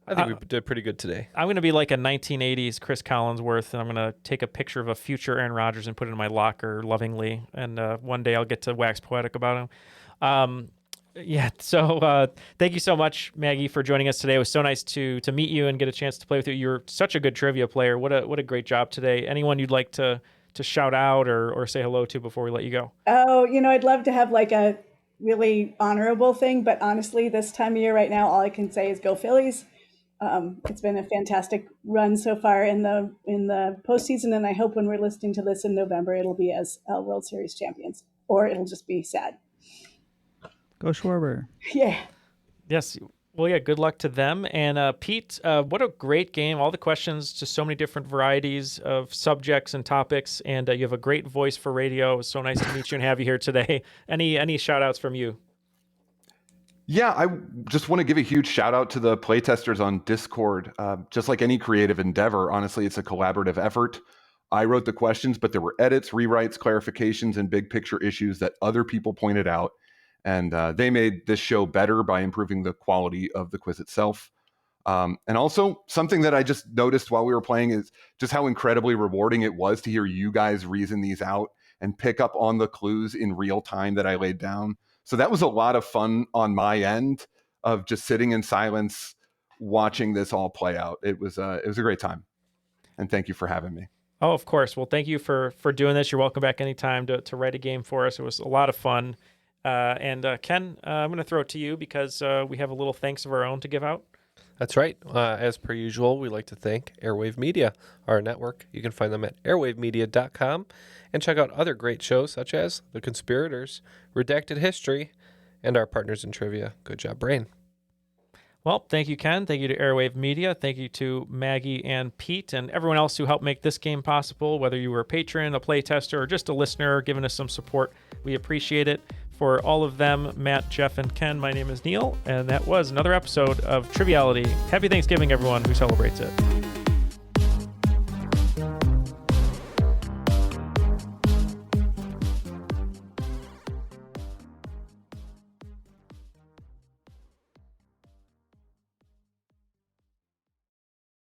I think we did pretty good today. I'm going to be like a 1980s Chris Collinsworth, and I'm going to take a picture of a future Aaron Rodgers and put it in my locker lovingly, and one day I'll get to wax poetic about him. So thank you so much, Maggie, for joining us today. It was so nice to meet you and get a chance to play with you. You're such a good trivia player. What a great job today. Anyone you'd like to shout out or say hello to before we let you go? Oh, I'd love to have like a really honorable thing, but honestly, this time of year right now, all I can say is go Phillies. It's been a fantastic run so far in the postseason, and I hope when we're listening to this in November, it'll be as World Series champions, or it'll just be sad. Go Schwarber. Yeah. Yes. Well, yeah, good luck to them. And Pete, what a great game. All the questions, just so many different varieties of subjects and topics, and you have a great voice for radio. It was so nice to meet you and have you here today. Any shout-outs from you? Yeah, I just want to give a huge shout out to the playtesters on Discord. Just like any creative endeavor, honestly, it's a collaborative effort. I wrote the questions, but there were edits, rewrites, clarifications, and big picture issues that other people pointed out. And they made this show better by improving the quality of the quiz itself. And also, something that I just noticed while we were playing is just how incredibly rewarding it was to hear you guys reason these out and pick up on the clues in real time that I laid down. So that was a lot of fun on my end of just sitting in silence, watching this all play out. It was a great time. And thank you for having me. Oh, of course. Well, thank you for doing this. You're welcome back anytime to write a game for us. It was a lot of fun. And Ken, I'm going to throw it to you because we have a little thanks of our own to give out. That's right. As per usual, we like to thank Airwave Media, our network. You can find them at airwavemedia.com and check out other great shows such as The Conspirators, Redacted History, and our partners in trivia. Good job, Brain. Well, thank you, Ken. Thank you to Airwave Media. Thank you to Maggie and Pete and everyone else who helped make this game possible, whether you were a patron, a playtester, or just a listener giving us some support. We appreciate it. For all of them, Matt, Jeff, and Ken, my name is Neal, and that was another episode of Triviality. Happy Thanksgiving, everyone who celebrates it.